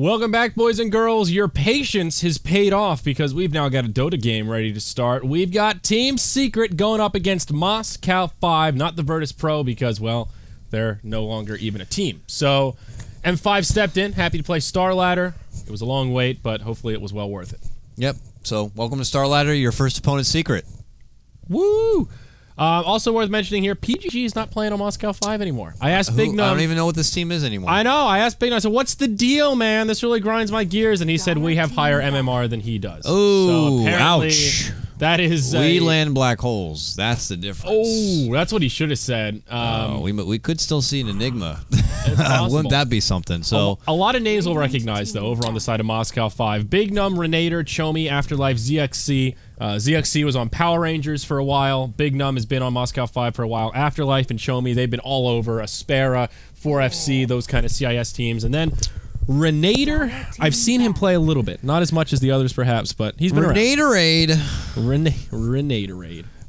Welcome back, boys and girls. Your patience has paid off because we've now got a Dota game ready to start. We've got Team Secret going up against Moscow5, not the Virtus Pro because, well, they're no longer even a team. So, M5 stepped in, happy to play Star Ladder. It was a long wait, but hopefully it was well worth it. Yep. So, welcome to Star Ladder, your first opponent Secret. Woo! Also worth mentioning here, PGG is not playing on Moscow5 anymore. I asked Big Num. I don't even know what this team is anymore. I know. I asked Big Num. I said, "What's the deal, man? This really grinds my gears." And he said, "We have higher MMR than he does." Oh, so ouch! That is. We land black holes. That's the difference. Oh, that's what he should have said. We could still see an Enigma. Wouldn't that be something? So a lot of names we'll recognize though over on the side of Moscow5. Big Num, Renator, Chomi, Afterlife, ZXC. ZXC was on Power Rangers for a while. Big Num has been on Moscow5 for a while. Afterlife and Chomi, they've been all over. Aspera, 4FC, those kind of CIS teams. And then Renator, I've seen him play a little bit. Not as much as the others perhaps, but he's been around. Renatorade.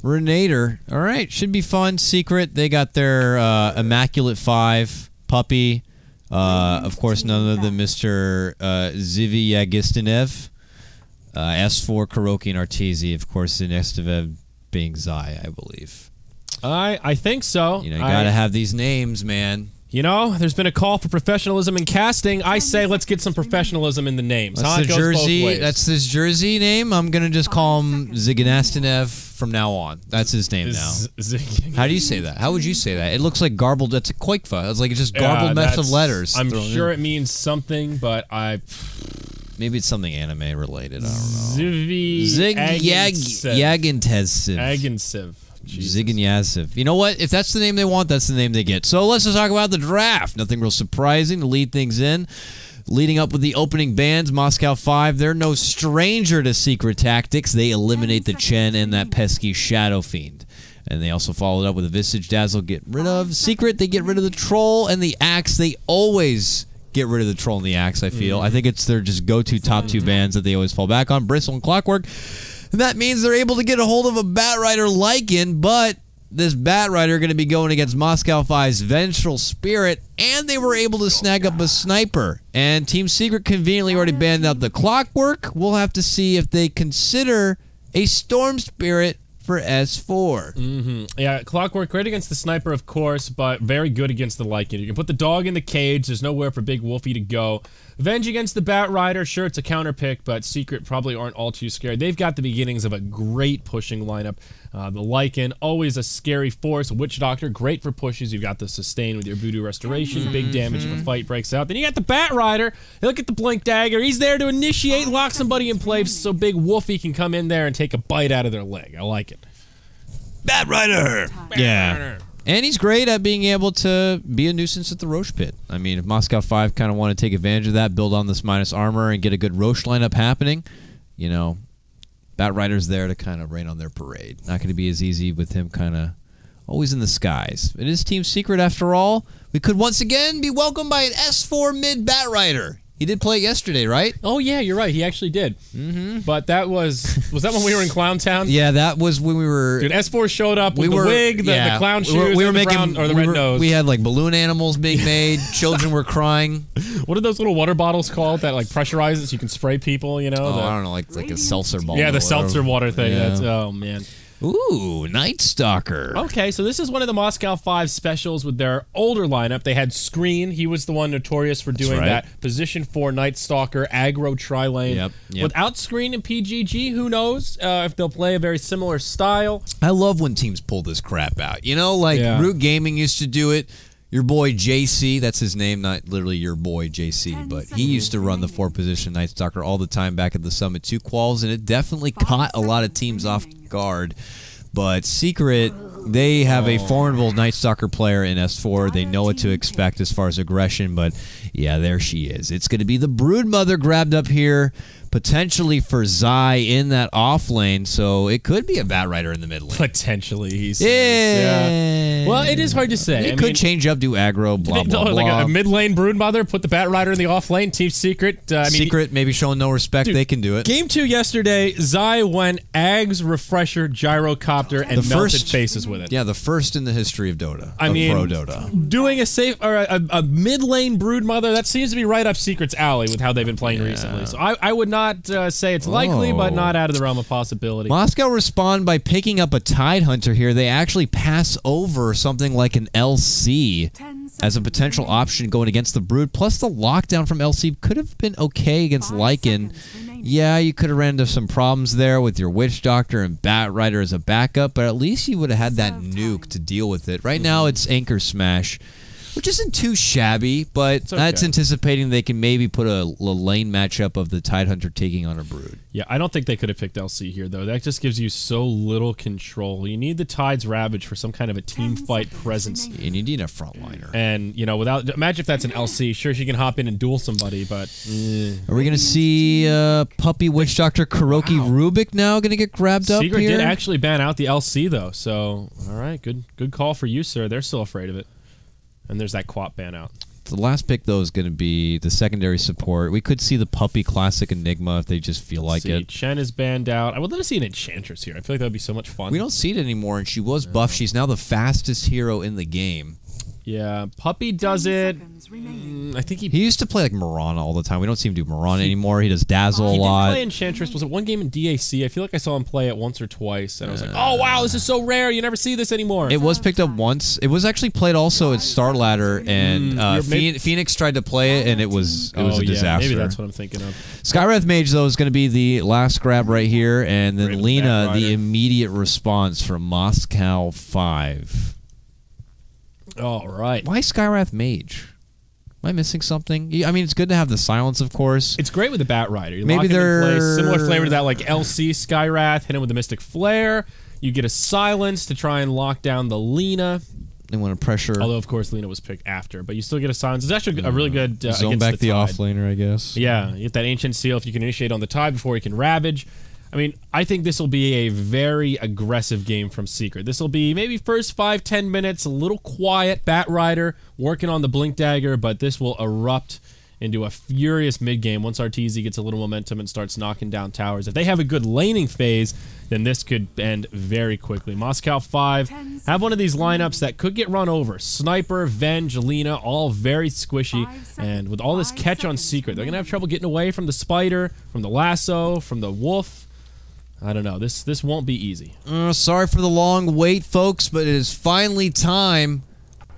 Renator. All right, should be fun. Secret, they got their Immaculate 5 puppy. Of course, none other than Mr. Zyori. S4, Kuroki, and Arteezy. Of course, the next event being Zai, I believe. I think so. You know, you gotta have these names, man. You know, there's been a call for professionalism in casting. I say let's get some professionalism in the names. That's the jersey. That's his jersey name. I'm gonna just call him Zyganastanev from now on. That's his name now. How do you say that? How would you say that? It looks like garbled. That's a Koikfa. It's like it's just garbled mess of letters. I'm sure it means something, but maybe it's something anime related. I don't know. Yagintev. Zyganastanev. You know what? If that's the name they want, that's the name they get. So let's just talk about the draft. Nothing real surprising to lead things in. Leading up with the opening bands, Moscow5, they're no stranger to secret tactics. They eliminate the Chen and that pesky Shadow Fiend. And they also followed up with a Visage Dazzle, get rid of. Secret, they get rid of the Troll and the Axe. They always get rid of the Troll and the Axe, I feel. I think it's their just go-to top two bands that they always fall back on, Bristle and Clockwork. And that means they're able to get a hold of a Batrider Lycan, but this Batrider going to be going against Moscow5's Vengeful Spirit, and they were able to snag up a Sniper. And Team Secret conveniently already banned out the Clockwork. We'll have to see if they consider a Storm Spirit for S4. Yeah, Clockwork great against the Sniper, of course, but very good against the Lycan. You can put the dog in the cage. There's nowhere for Big Wolfie to go. Venge against the Batrider, sure, it's a counter pick, but Secret probably aren't all too scared. They've got the beginnings of a great pushing lineup. The Lycan, always a scary force. Witch Doctor, great for pushes. You've got the Sustain with your Voodoo Restoration. Big damage if a fight breaks out. Then you got the Batrider. Look at the Blink Dagger. He's there to initiate, lock somebody in place so Big Wolfie can come in there and take a bite out of their leg. I like it. Batrider! Yeah. And he's great at being able to be a nuisance at the Roche pit. I mean, if Moscow5 kind of want to take advantage of that, build on this minus armor, and get a good Roche lineup happening, you know, Batrider's there to kind of rain on their parade. Not going to be as easy with him kind of always in the skies. It is Team Secret after all. We could once again be welcomed by an S4 mid Batrider. He did play it yesterday, right? Oh, yeah, you're right. He actually did. But that was that when we were in Clown Town? Yeah, that was when we were... Dude, S4 showed up with the wig, the clown shoes, we were the making, brown, or the red nose. We had, like, balloon animals being made. Children were crying. What are those little water bottles called that, like, pressurize it so you can spray people, you know? Oh, I don't know, like a seltzer bottle. Yeah, the seltzer water thing. Yeah. That's, oh, man. Ooh, Night Stalker. Okay, so this is one of the Moscow5 specials with their older lineup. They had Screen. He was the one notorious for doing that. Position 4 Night Stalker, aggro tri-lane. Yep. Without Screen and PGG, who knows if they'll play a very similar style. I love when teams pull this crap out. You know, like Root Gaming used to do it. Your boy JC, that's his name, not literally your boy JC, but he used to run the 4-position Night Stalker all the time back at the Summit 2 quals, and it definitely caught a lot of teams off guard. But Secret, they have a formidable Night Stalker player in S4. They know what to expect as far as aggression, but yeah, there she is. It's going to be the Broodmother grabbed up here, potentially for Zy in that off lane, so it could be a Bat Rider in the mid lane. Potentially, he says. Yeah. Well, it is hard to say. It could change up, do aggro, blah, blah, blah. Like a mid lane Broodmother, put the Bat Rider in the off lane, Team Secret. Secret, maybe showing no respect, dude, they can do it. Game 2 yesterday, Zy went Ags, Refresher, Gyrocopter, and melted faces with it. Yeah, the first in the history of Dota. I mean, Pro Dota. Doing a safe or a mid lane Broodmother, that seems to be right up Secret's alley with how they've been playing recently. So I would not say it's likely, but not out of the realm of possibility. Moscow respond by picking up a Tidehunter here. They actually pass over something like an LC as a potential option going against the Brood. Plus the lockdown from LC could have been okay against Lycan. Yeah, you could have ran into some problems there with your Witch Doctor and Bat Rider as a backup, but at least you would have had that nuke to deal with it. Right now it's Anchor Smash, which isn't too shabby, but that's anticipating they can maybe put a lane matchup of the Tidehunter taking on a Brood. Yeah, I don't think they could have picked LC here, though. That just gives you so little control. You need the Tide's Ravage for some kind of a team fight presence. And you need a frontliner. And, you know, imagine if that's an LC. Sure, she can hop in and duel somebody, but... Are we going to see Puppy Witch Doctor Kuroki Rubik now going to get grabbed up here? Secret did actually ban out the LC, though, so, all right, good call for you, sir. They're still afraid of it. And there's that Quap ban out. The last pick, though, is going to be the secondary support. We could see the Puppy Classic Enigma if they just feel like it. Chen is banned out. I would love to see an Enchantress here. I feel like that would be so much fun. We don't see it anymore, and she was buffed. She's now the fastest hero in the game. Yeah, Puppy does it. I think he used to play like Mirana all the time. We don't see him do Mirana anymore. He does Dazzle a lot. He did play Enchantress. Was it one game in DAC? I feel like I saw him play it once or twice, and I was like, oh wow, this is so rare. You never see this anymore. It was picked up once. It was actually played also at Star Ladder, and Phoenix tried to play it, and it was a disaster. Maybe that's what I'm thinking of. Skywrath Mage, though, is going to be the last grab right here, and then Lena, the immediate response from Moscow5. All right. Why Skywrath Mage? Am I missing something? I mean, it's good to have the silence, of course. It's great with the Bat Rider. You maybe they're in place, similar flavor to that, like LC Skywrath. Hit him with the Mystic Flare. You get a silence to try and lock down the Lena. They want to pressure. Although, of course, Lena was picked after, but you still get a silence. It's actually a really good zone back the offlaner, I guess. Yeah, you get that Ancient Seal if you can initiate on the Tide before he can Ravage. I mean, I think this will be a very aggressive game from Secret. This will be maybe first 5-10 minutes, a little quiet, Bat Rider working on the Blink Dagger, but this will erupt into a furious mid-game once Arteezy gets a little momentum and starts knocking down towers. If they have a good laning phase, then this could end very quickly. Moscow5 have one of these lineups that could get run over. Sniper, Venge, Lena, all very squishy, and with all this catch on Secret, they're going to have trouble getting away from the Spider, from the Lasso, from the Wolf. I don't know. This won't be easy. Sorry for the long wait, folks, but it is finally time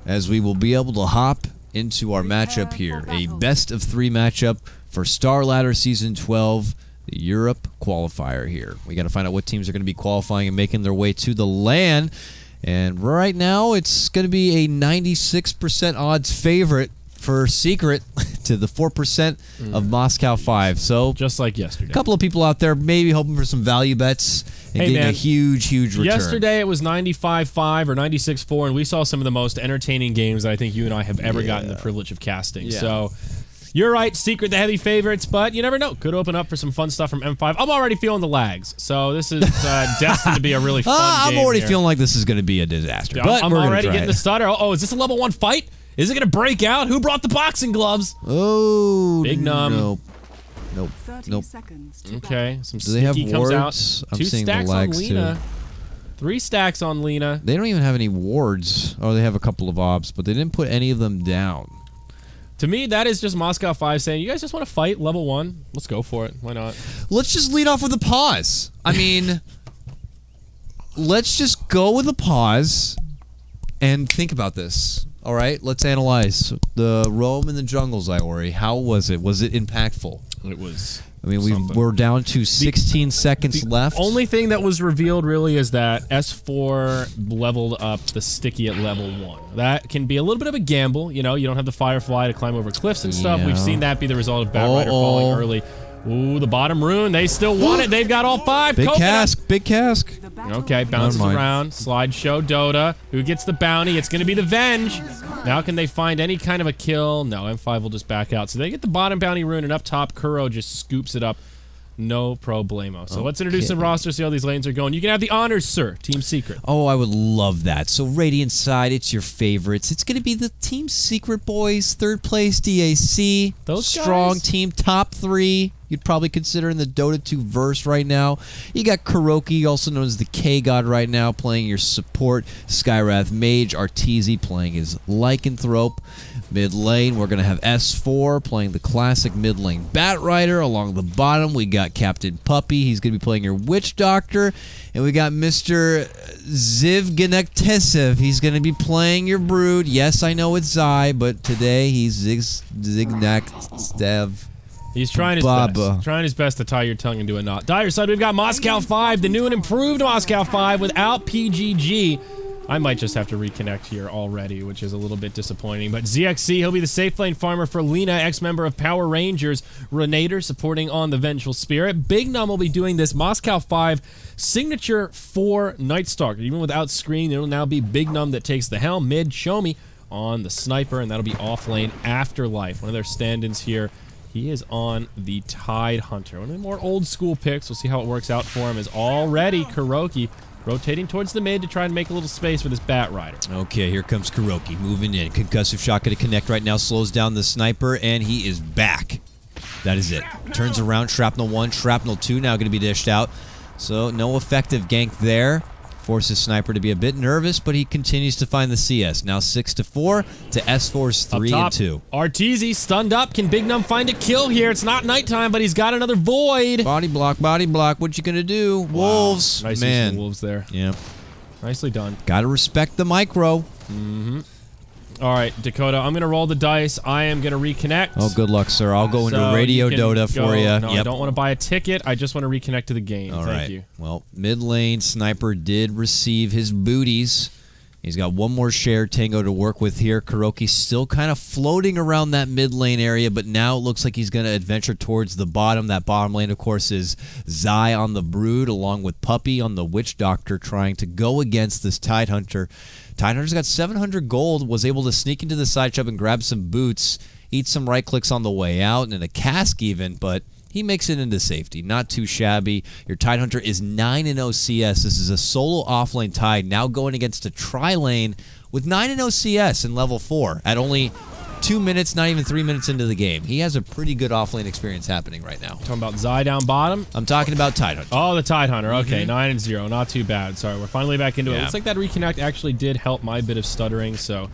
as we will be able to hop into our matchup here. A best-of-3 matchup for Star Ladder Season 12, the Europe qualifier here. We got to find out what teams are going to be qualifying and making their way to the LAN. And right now, it's going to be a 96% odds favorite for Secret to the 4% of Moscow5. So just like yesterday. A couple of people out there maybe hoping for some value bets and getting a huge return. Yesterday it was 95-5 or 96-4, and we saw some of the most entertaining games that I think you and I have ever gotten the privilege of casting. So you're right, Secret the heavy favorites, but you never know. Could open up for some fun stuff from M5. I'm already feeling the lags, so this is destined to be a really fun game. I'm already feeling like this is going to be a disaster. But I'm already getting the stutter. Oh, is this a level 1 fight? Is it going to break out? Who brought the boxing gloves? Oh, Big Num. Nope. Okay, some Do they have Sticky wards? comes out. I'm 2 seeing the stacks on lags Lena. too. 3 stacks on Lena. They don't even have any wards. Oh, they have a couple of obs, but they didn't put any of them down. To me, that is just Moscow5 saying, you guys just want to fight level 1? Let's go for it. Why not? Let's just lead off with a pause. I mean, let's just go with a pause and think about this. All right, let's analyze the roam in the jungle, Zyori. How was it? Was it impactful? It was. I mean, we're down to 16 seconds left. Only thing that was revealed really is that S4 leveled up the Sticky at level 1. That can be a little bit of a gamble. You know, you don't have the Firefly to climb over cliffs and stuff. We've seen that be the result of Bat Rider falling early. Ooh, the bottom rune. They still want it. They've got all 5. Big cask. Big cask. Okay, bounces around. Slideshow Dota. Who gets the bounty? It's going to be the Venge. Now can they find any kind of a kill? No, M5 will just back out. So they get the bottom bounty rune, and up top, Kuro just scoops it up. No problemo. So let's introduce the roster, see how these lanes are going. You can have the honors, sir. Team Secret. Oh, I would love that. So Radiant side, it's your favorites. It's going to be the Team Secret boys, 3rd place DAC. Those strong guys? team, top 3. You'd probably consider in the Dota 2 verse right now. You got KotlGuy, also known as the K-God right now, playing your support. Skywrath Mage, Arteezy playing his Lycanthrope. Mid lane, we're going to have S4 playing the classic mid lane Bat Rider. Along the bottom, we got Captain Puppy. He's going to be playing your Witch Doctor. And we got Mr. Zivganektesev. He's going to be playing your Brood. Yes, I know it's Zai, but today he's Zignaktev. He's trying his best. Trying his best to tie your tongue into a knot. Dire side, we've got Moscow5, the new and improved Moscow5 without PGG. I might just have to reconnect here already, which is a little bit disappointing. But ZXC, he'll be the safe lane farmer for Lena, ex-member of Power Rangers. Renator supporting on the Vengeful Spirit. Big Num will be doing this Moscow5 signature for Night Stalker. Even without screen, it'll now be Big Num that takes the helm. Mid, Show Me on the Sniper, and that'll be off lane Afterlife. One of their stand-ins here. He is on the Tide Hunter. One of the more old school picks. We'll see how it works out for him. Is already KotlGuy rotating towards the mid to try and make a little space for this Bat Rider. Okay, here comes KotlGuy moving in. Concussive shot going to connect right now. Slows down the Sniper, and he is back. That is it. Turns around. Shrapnel 1, Shrapnel 2 now going to be dished out. So no effective gank there. Forces Sniper to be a bit nervous, but he continues to find the CS. Now 6-4 to S4's 3-2. Arteezy stunned up. Can Big Num find a kill here? It's not nighttime, but he's got another Void. Body block, body block. What you gonna do? Wow. Wolves. Nice man. Wolves there. Yeah. Nicely done. Gotta respect the micro. Mm-hmm. All right, Dakota, I'm going to roll the dice. I am going to reconnect. Oh, good luck, sir. I'll go into Radio Dota for you. No, I don't want to buy a ticket. I just want to reconnect to the game. Thank you. Well, mid lane, Sniper did receive his booties. He's got one more share Tango to work with here. KotlGuy still kind of floating around that mid lane area, but now it looks like he's going to adventure towards the bottom. That bottom lane, of course, is Zai on the Brood, along with Puppy on the Witch Doctor, trying to go against this Tide Hunter. Tide Hunter's got 700 gold, was able to sneak into the side shop and grab some boots, eat some right clicks on the way out, and a cask even, but he makes it into safety. Not too shabby. Your Tide Hunter is 9-0 CS. This is a solo offlane Tide, now going against a tri-lane with 9-0 CS in level 4 at only 2 minutes, not even 3 minutes into the game. He has a pretty good offlane experience happening right now. Talking about Zai down bottom? I'm talking about Tide Hunter. Oh, the Tide Hunter. Okay, 9-0. Not too bad. Sorry, we're finally back into it. Looks like that reconnect actually did help my bit of stuttering, so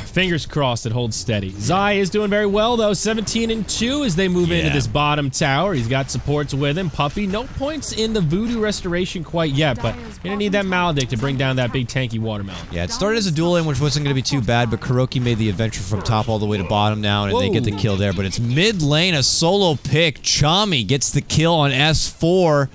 fingers crossed it holds steady. Zai is doing very well, though. 17-2 as they move into this bottom tower. He's got supports with him. Puppy, no points in the Voodoo Restoration quite yet, but you're going to need that Maledict to bring down that big tanky watermelon. Yeah, it started as a duel lane, which wasn't going to be too bad, but KotlGuy made the adventure from top all the way to bottom now, and they get the kill there. But it's mid lane, a solo pick. Chami gets the kill on S4.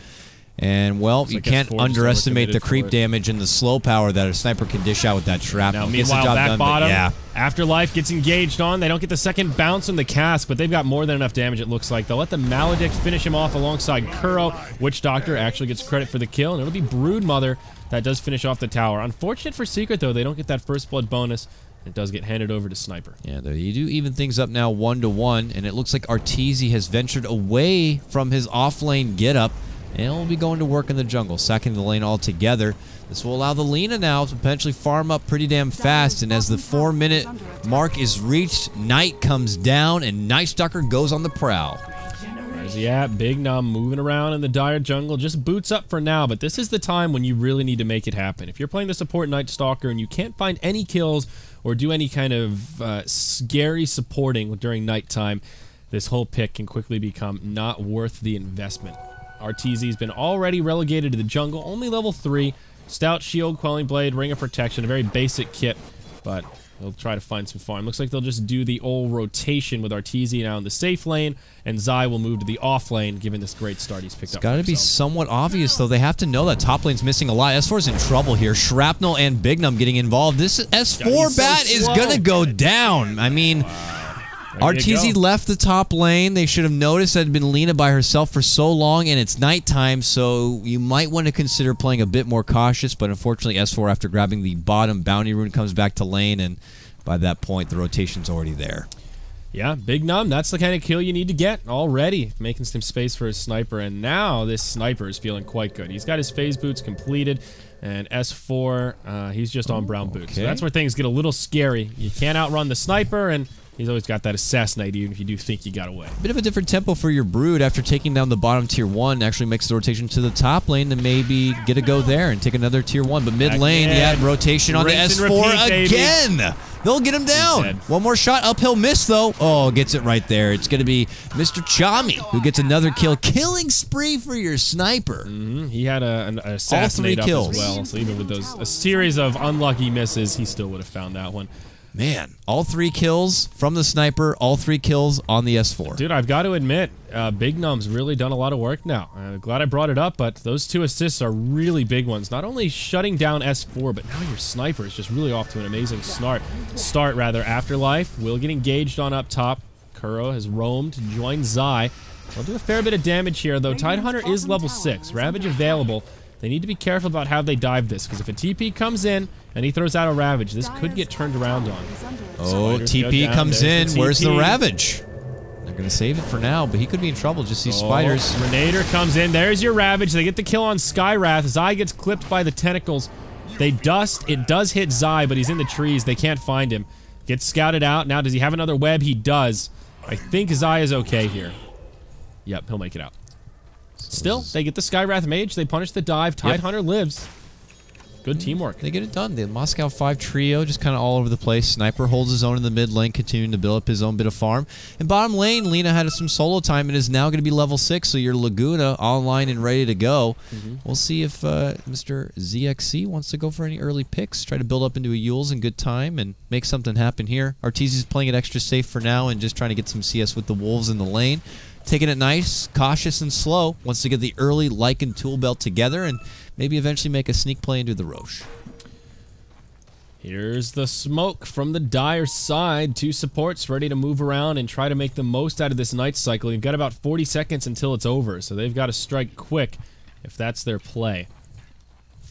And, well, you can't underestimate the creep damage and the slow power that a Sniper can dish out with that shrapnel. Now, meanwhile, back bottom, Afterlife gets engaged on. They don't get the second bounce on the cask, but they've got more than enough damage, it looks like. They'll let the Maledict finish him off alongside Kuro. Witch Doctor actually gets credit for the kill, and it'll be Broodmother that does finish off the tower. Unfortunate for Secret, though. They don't get that first blood bonus. It does get handed over to Sniper. Yeah, you do even things up now 1-1, and it looks like Arteezy has ventured away from his offlane get-up. And we'll be going to work in the jungle, sacking the lane altogether. This will allow the Lena now to potentially farm up pretty damn fast. And as the 4-minute mark is reached, night comes down, and Night Stalker goes on the prowl. Where's he at? Big Num moving around in the dire jungle. Just boots up for now, but this is the time when you really need to make it happen. If you're playing the support Night Stalker and you can't find any kills or do any kind of scary supporting during nighttime, this whole pick can quickly become not worth the investment. Arteezy's been already relegated to the jungle, only level 3. Stout Shield, Quelling Blade, Ring of Protection, a very basic kit, but they'll try to find some farm. Looks like they'll just do the old rotation with Arteezy now in the safe lane, and Zai will move to the off lane, given this great start he's picked up. It's got to be somewhat obvious, though. They have to know that top lane's missing a lot. S4's in trouble here. Shrapnel and Big Num getting involved. This S4 bat is going to go down. I mean... Arteezy left the top lane. They should have noticed that had been Lena by herself for so long, and it's nighttime, so you might want to consider playing a bit more cautious, but unfortunately S4, after grabbing the bottom bounty rune, comes back to lane, and by that point, the rotation's already there. Yeah, Big Num, that's the kind of kill you need to get already. Making some space for his sniper, and now this sniper is feeling quite good. He's got his phase boots completed, and S4, he's just on brown boots. So that's where things get a little scary. You can't outrun the sniper, and he's always got that assassinate even if you do think you got away. Bit of a different tempo for your Brood after taking down the bottom tier 1. Actually makes the rotation to the top lane to maybe get a go there and take another tier 1. But mid lane, yeah, rotation on the S4 again. They'll get him down. One more shot. Uphill miss, though. Oh, gets it right there. It's going to be Mr. Chami who gets another kill. Killing spree for your sniper. He had an assassinate up as well. So even with those a series of unlucky misses, he still would have found that one. Man, all 3 kills from the sniper, all 3 kills on the S4. Dude, I've got to admit, Big Num's really done a lot of work now. I'm glad I brought it up, but those 2 assists are really big ones. Not only shutting down S4, but now your sniper is just really off to an amazing start. Afterlife will get engaged on up top. Kuro has roamed to join Zai. They'll do a fair bit of damage here, though. Tidehunter is level 6. Ravage available. They need to be careful about how they dive this, because if a TP comes in and he throws out a Ravage, this could get turned around on. Oh, TP comes in. Where's the Ravage? They're going to save it for now, but he could be in trouble. Just these spiders. Renator comes in. There's your Ravage. They get the kill on Skywrath. Zai gets clipped by the tentacles. They dust. It does hit Zai, but he's in the trees. They can't find him. Gets scouted out. Now, does he have another web? He does. I think Zai is okay here. Yep, he'll make it out. Still, they get the Skywrath Mage. They punish the dive. Tidehunter lives. Good teamwork. They get it done. The Moscow5 trio just kind of all over the place. Sniper holds his own in the mid lane, continuing to build up his own bit of farm. In bottom lane, Lina had some solo time and is now going to be level 6, so your Laguna online and ready to go. We'll see if Mr. ZXC wants to go for any early picks, try to build up into a Yules in good time and make something happen here. Arteezy's playing it extra safe for now and just trying to get some CS with the Wolves in the lane. Taking it nice, cautious, and slow. Wants to get the early Lycan tool belt together and maybe eventually make a sneak play into the Roche. Here's the smoke from the Dire side. 2 supports ready to move around and try to make the most out of this night cycle. You've got about 40 seconds until it's over, so they've got to strike quick if that's their play.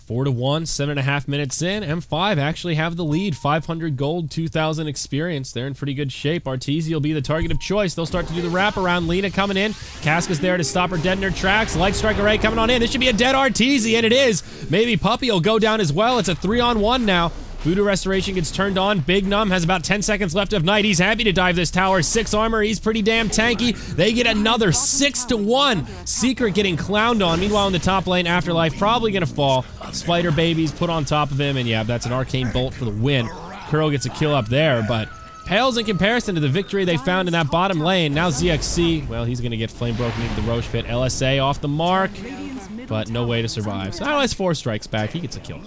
4-1, 7.5 minutes in. M5 actually have the lead. 500 gold, 2,000 experience. They're in pretty good shape. Arteezy will be the target of choice. They'll start to do the wraparound. Lina coming in. Casca's there to stop her dead in her tracks. Light Strike Array coming on in. This should be a dead Arteezy, and it is. Maybe Puppy will go down as well. It's a 3-on-1 now. Voodoo Restoration gets turned on. Big Num has about 10 seconds left of night. He's happy to dive this tower. 6 armor. He's pretty damn tanky. They get another 6-1. Secret getting clowned on. Meanwhile, in the top lane, Afterlife probably going to fall. Spider Babies put on top of him, and yeah, that's an arcane bolt for the win. Kuro gets a kill up there, but pales in comparison to the victory they found in that bottom lane. Now ZXC, well, he's going to get flame broken into the Roche pit. LSA off the mark, but no way to survive. So now S4 strikes back. He gets a kill.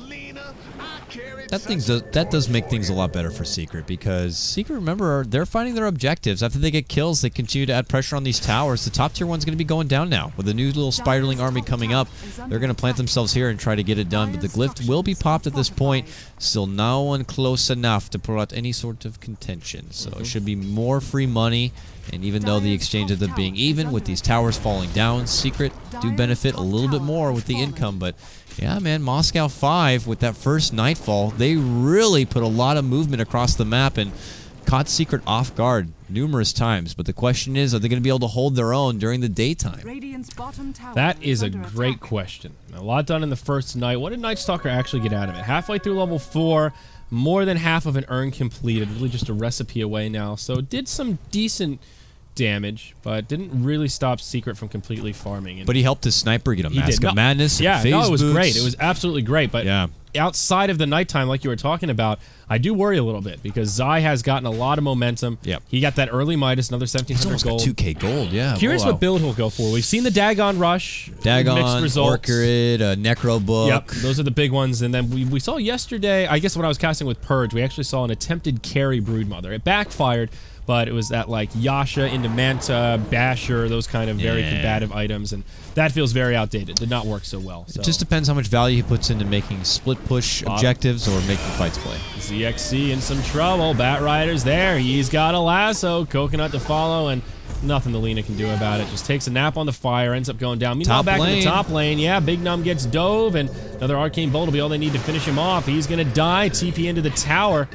That does make things a lot better for Secret, because Secret, remember, they're finding their objectives. After they get kills, they continue to add pressure on these towers. The top tier one's going to be going down now. With a new little spiderling army coming up, they're going to plant themselves here and try to get it done. But the glyph will be popped at this point. Still no one close enough to pull out any sort of contention. So it should be more free money. And even though the exchange ends up being even, with these towers falling down, Secret do benefit a little bit more with the income. But yeah, man, Moscow5, with that first Nightfall, they really put a lot of movement across the map and caught Secret off guard numerous times. But the question is, are they going to be able to hold their own during the daytime? That is a great question. A lot done in the first night. What did Nightstalker actually get out of it? Halfway through level 4, more than half of an urn completed. Really just a recipe away now. So it did some decent damage, but didn't really stop Secret from completely farming. And but he helped his sniper get a Mask of Madness. Yeah, phase it was boots. great. It was absolutely great. But yeah, outside of the nighttime, like you were talking about, I do worry a little bit because Zai has gotten a lot of momentum. Yep. He got that early Midas, another 1,700 gold. 2K gold, yeah. Curious what build he'll go for. We've seen the Dagon Rush. Dagon, mixed results. Orchid, Necro Book. Yep, those are the big ones. And then we saw yesterday, I guess when I was casting with Purge, we actually saw an attempted carry Broodmother. It backfired, but it was that like Yasha into Manta, Basher, those kind of very combative items, and that feels very outdated. Did not work so well. So. It just depends how much value he puts into making split push objectives or making fights play. ZXC in some trouble. Bat Rider's there. He's got a lasso. Coconut to follow, and nothing the Lina can do about it. Just takes a nap on the fire, ends up going down. Meanwhile, back in the top lane, yeah, Big Num gets dove, and another Arcane Bolt will be all they need to finish him off. He's going to die. TP into the tower.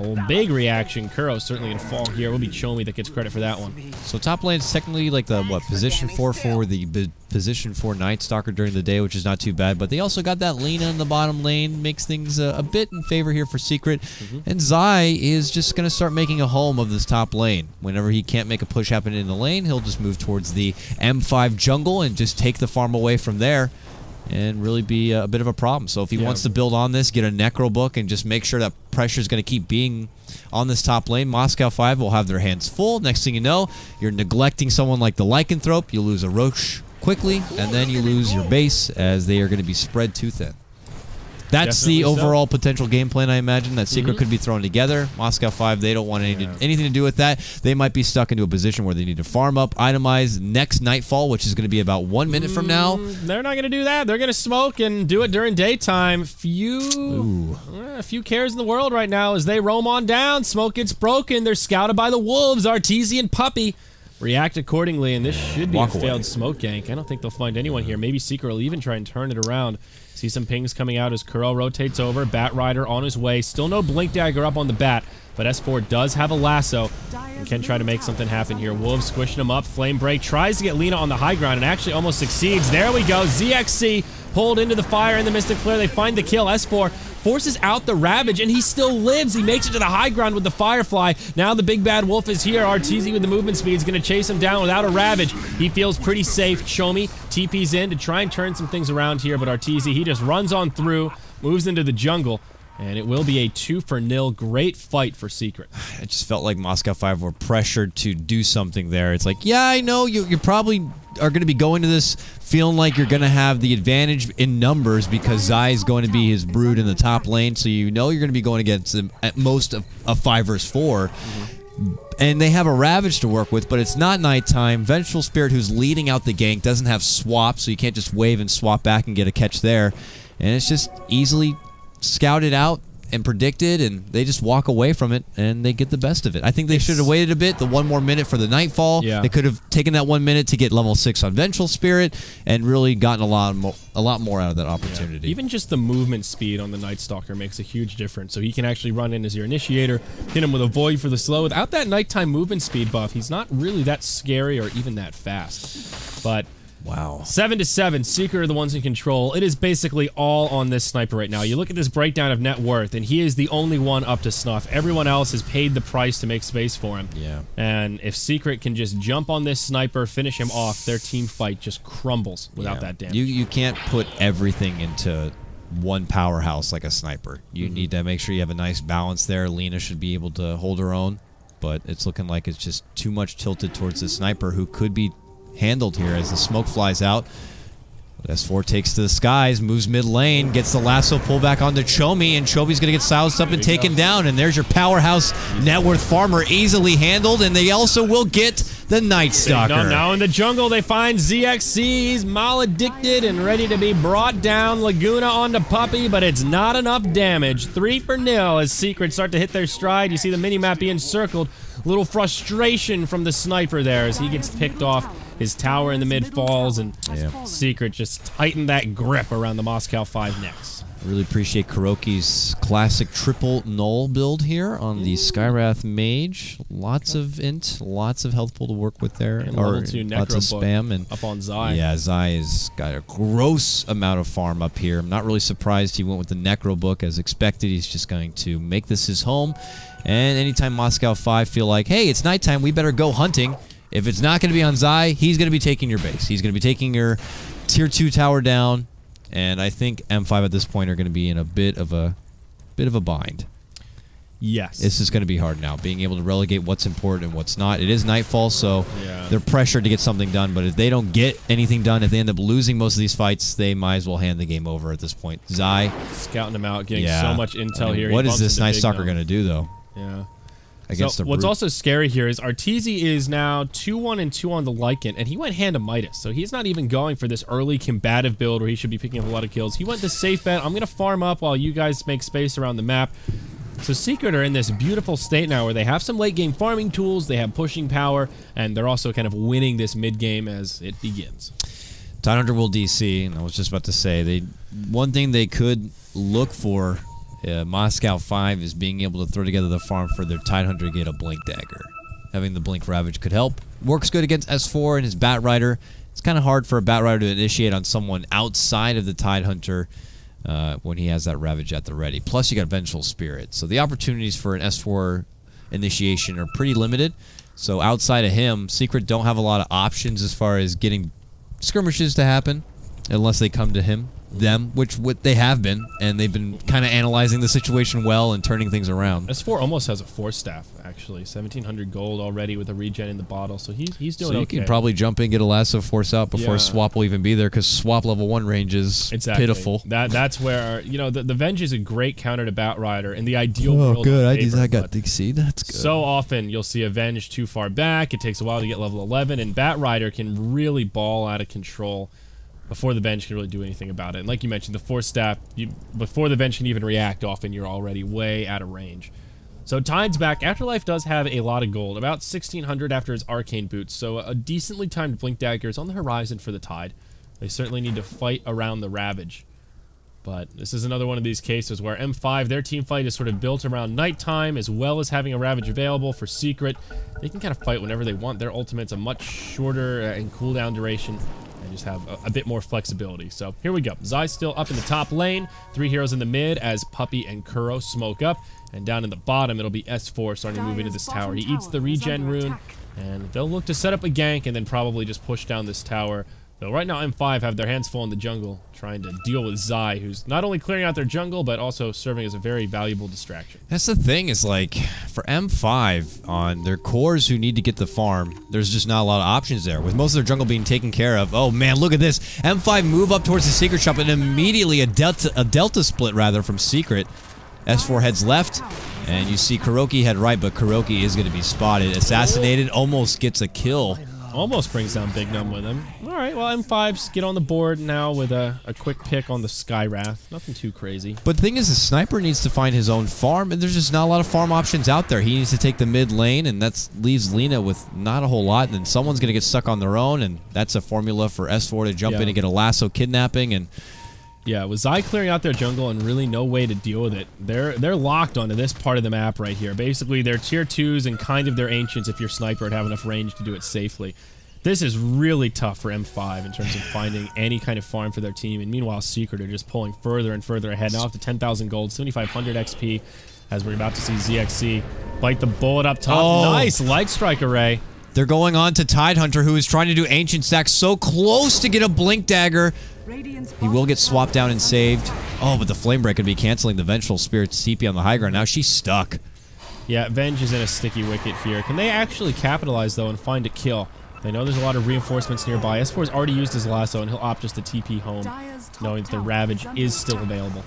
Oh, big reaction. Kuro's certainly going to fall here. It will be Chomi that gets credit for that one. So top lane is technically like the, what, position 4 for the position 4 Night Stalker during the day, which is not too bad. But they also got that Lina in the bottom lane. Makes things a bit in favor here for Secret. And Zai is just going to start making a home of this top lane. Whenever he can't make a push happen in the lane, he'll just move towards the M5 jungle and just take the farm away from there. And really be a bit of a problem. So if he wants to build on this, get a Necro book, and just make sure that pressure is going to keep being on this top lane, Moscow5 will have their hands full. Next thing you know, you're neglecting someone like the Lycanthrope. You lose a Roche quickly, and then you lose your base as they are going to be spread too thin. That's Definitely the overall potential game plan, I imagine, that Secret could be thrown together. Moscow5, they don't want anything to do with that. They might be stuck into a position where they need to farm up, itemize next Nightfall, which is going to be about 1 minute from now. They're not going to do that. They're going to smoke and do it during daytime. Few cares in the world right now as they roam on down. Smoke gets broken. They're scouted by the wolves. Artesian Puppy react accordingly, and this should be a failed smoke gank. I don't think they'll find anyone here. Maybe Secret will even try and turn it around. See some pings coming out as Kuro rotates over. Bat Rider on his way. Still no Blink Dagger up on the bat, but S4 does have a lasso and can try to make something happen here. Wolves squishing him up. Flame Break tries to get Lina on the high ground and actually almost succeeds. There we go. ZXC pulled into the fire in the Mystic Flare. They find the kill. S4 forces out the Ravage, and he still lives. He makes it to the high ground with the Firefly. Now the big bad wolf is here. Arteezy with the movement speed is going to chase him down without a Ravage. He feels pretty safe. Chomi TP's in to try and turn some things around here, but Arteezy, he just runs on through, moves into the jungle, and it will be a 2-0. Great fight for Secret. I just felt like Moscow5 were pressured to do something there. It's like, yeah, I know you probably are going to be going to this feeling like you're going to have the advantage in numbers because Zai is going to be his brood in the top lane, so you know you're going to be going against them at most of a 5 versus 4. And they have a Ravage to work with, but it's not nighttime. Vengeful Spirit, who's leading out the gank, doesn't have swap, so you can't just wave and swap back and get a catch there. And it's just easily scouted out and predicted, and they just walk away from it, and they get the best of it. I think they should have waited a bit, the 1 more minute for the Nightfall. They could have taken that 1 minute to get level 6 on Vengeful Spirit and really gotten a lot more out of that opportunity. Even just the movement speed on the Night Stalker makes a huge difference. So he can actually run in as your initiator, hit him with a Void for the slow. Without that nighttime movement speed buff, he's not really that scary or even that fast. But wow. 7-7, Secret are the ones in control. It is basically all on this sniper right now. You look at this breakdown of net worth, and he is the only one up to snuff. Everyone else has paid the price to make space for him. And if Secret can just jump on this sniper, finish him off, their team fight just crumbles without that damage. You can't put everything into one powerhouse like a sniper. You need to make sure you have a nice balance there. Lina should be able to hold her own, but it's looking like it's just too much tilted towards the sniper, who could be handled here as the smoke flies out. S4 takes to the skies, moves mid lane, gets the lasso pull back onto Chomi, and Chomi's going to get silenced up and taken down, and there's your powerhouse net worth farmer easily handled, and they also will get the Night Stalker. Now in the jungle, they find ZXC. He's maledicted and ready to be brought down. Laguna onto Puppy, but it's not enough damage. 3-0 as Secret start to hit their stride. You see the minimap being circled. A little frustration from the sniper there as he gets picked off. His tower in the mid falls, and Secret just tightened that grip around the Moscow5 necks. Really appreciate Kuroki's classic triple null build here on the Skywrath Mage. Lots of int, lots of health pool to work with there. And level 2 lots of spam. And up on Zai. Yeah, Zai has got a gross amount of farm up here. I'm not really surprised he went with the Necro book as expected. He's just going to make this his home. And anytime Moscow5 feel like, hey, it's nighttime, we better go hunting. If it's not going to be on Zai, he's going to be taking your base. He's going to be taking your tier 2 tower down, and I think M5 at this point are going to be in a bit of a bind. Yes. This is going to be hard now, being able to relegate what's important and what's not. It is Nightfall, so they're pressured to get something done, but if they don't get anything done, if they end up losing most of these fights, they might as well hand the game over at this point. Zai. Scouting him out, getting so much intel here. What is this Night Stalker going to do, though? So what's also scary here is Arteezy is now 2-1 and 2 on the Lycan, and he went hand to Midas, so he's not even going for this early combative build where he should be picking up a lot of kills. He went the safe bet. I'm going to farm up while you guys make space around the map. So Secret are in this beautiful state now where they have some late game farming tools, they have pushing power, and they're also kind of winning this mid game as it begins. Tidehunter will DC, and I was just about to say, one thing they could look for Moscow5 is being able to throw together the farm for their Tidehunter to get a Blink Dagger. Having the Blink Ravage could help. Works good against S4 and his Bat Rider. It's kind of hard for a Bat Rider to initiate on someone outside of the Tidehunter when he has that Ravage at the ready. Plus, you got Vengeful Spirit. So the opportunities for an S4 initiation are pretty limited. So outside of him, Secret don't have a lot of options as far as getting skirmishes to happen, unless they come to which they have been, and they've been kind of analyzing the situation well and turning things around. S4 almost has a Force Staff, actually. 1,700 gold already with a regen in the bottle, so he's doing okay. So you can probably jump in, get a Lasso Force out before Swap will even be there, because Swap level 1 range is pitiful. That's where, you know, the Venge is a great counter to Bat Rider in the ideal world. Oh, good. I got Dig Seed. That's good. So often you'll see a Venge too far back. It takes a while to get level 11, and Bat Rider can really ball out of control before the Venge can really do anything about it. And like you mentioned, the Force Staff, before the Venge can even react, often you're already way out of range. So Tide's back. Afterlife does have a lot of gold, about 1,600 after his Arcane Boots, so a decently timed Blink Dagger is on the horizon for the Tide. They certainly need to fight around the Ravage. But this is another one of these cases where M5, their team fight is sort of built around nighttime, as well as having a Ravage available for Secret. They can kind of fight whenever they want. Their ultimate's a much shorter and cooldown duration, and just have a bit more flexibility. So here we go. Zai's still up in the top lane. 3 heroes in the mid as Puppy and Kuro smoke up. And down in the bottom, it'll be S4 starting to move into this tower. He eats the regen rune, and they'll look to set up a gank and then probably just push down this tower. So right now, M5 have their hands full in the jungle, trying to deal with Zai, who's not only clearing out their jungle, but also serving as a very valuable distraction. That's the thing, is like, for M5, on their cores who need to get the farm, there's just not a lot of options there. With most of their jungle being taken care of, oh man, look at this. M5 move up towards the Secret shop, and immediately a delta split, rather, from Secret. S4 heads left, and you see Kuroki head right, but Kuroki is going to be spotted. Assassinated, almost gets a kill. Almost brings down Big Num with him. Alright, well, M5s get on the board now with a quick pick on the Sky Wrath. Nothing too crazy. But the thing is, the sniper needs to find his own farm, and there's just not a lot of farm options out there. He needs to take the mid lane, and that leaves Lina with not a whole lot, and then someone's going to get stuck on their own, and that's a formula for S4 to jump in and get a lasso kidnapping, and... Yeah, with Zai clearing out their jungle and really no way to deal with it, they're locked onto this part of the map right here. Basically, they're tier 2s and kind of their ancients if your sniper would have enough range to do it safely. This is really tough for M5 in terms of finding any kind of farm for their team, and meanwhile, Secret are just pulling further and further ahead. Now up to 10,000 gold, 7,500 XP, as we're about to see ZXC bite the bullet up top. Oh. Nice Light Strike Array. They're going on to Tidehunter, who is trying to do Ancient Stack, so close to get a Blink Dagger. He will get swapped down and saved. Oh, but the Flame Break could be canceling the Vengeful Spirit's CP on the high ground. Now she's stuck. Yeah, Venge is in a sticky wicket here. Can they actually capitalize, though, and find a kill? They know there's a lot of reinforcements nearby. S4's already used his lasso, and he'll opt just to TP home, knowing that the Ravage is still available.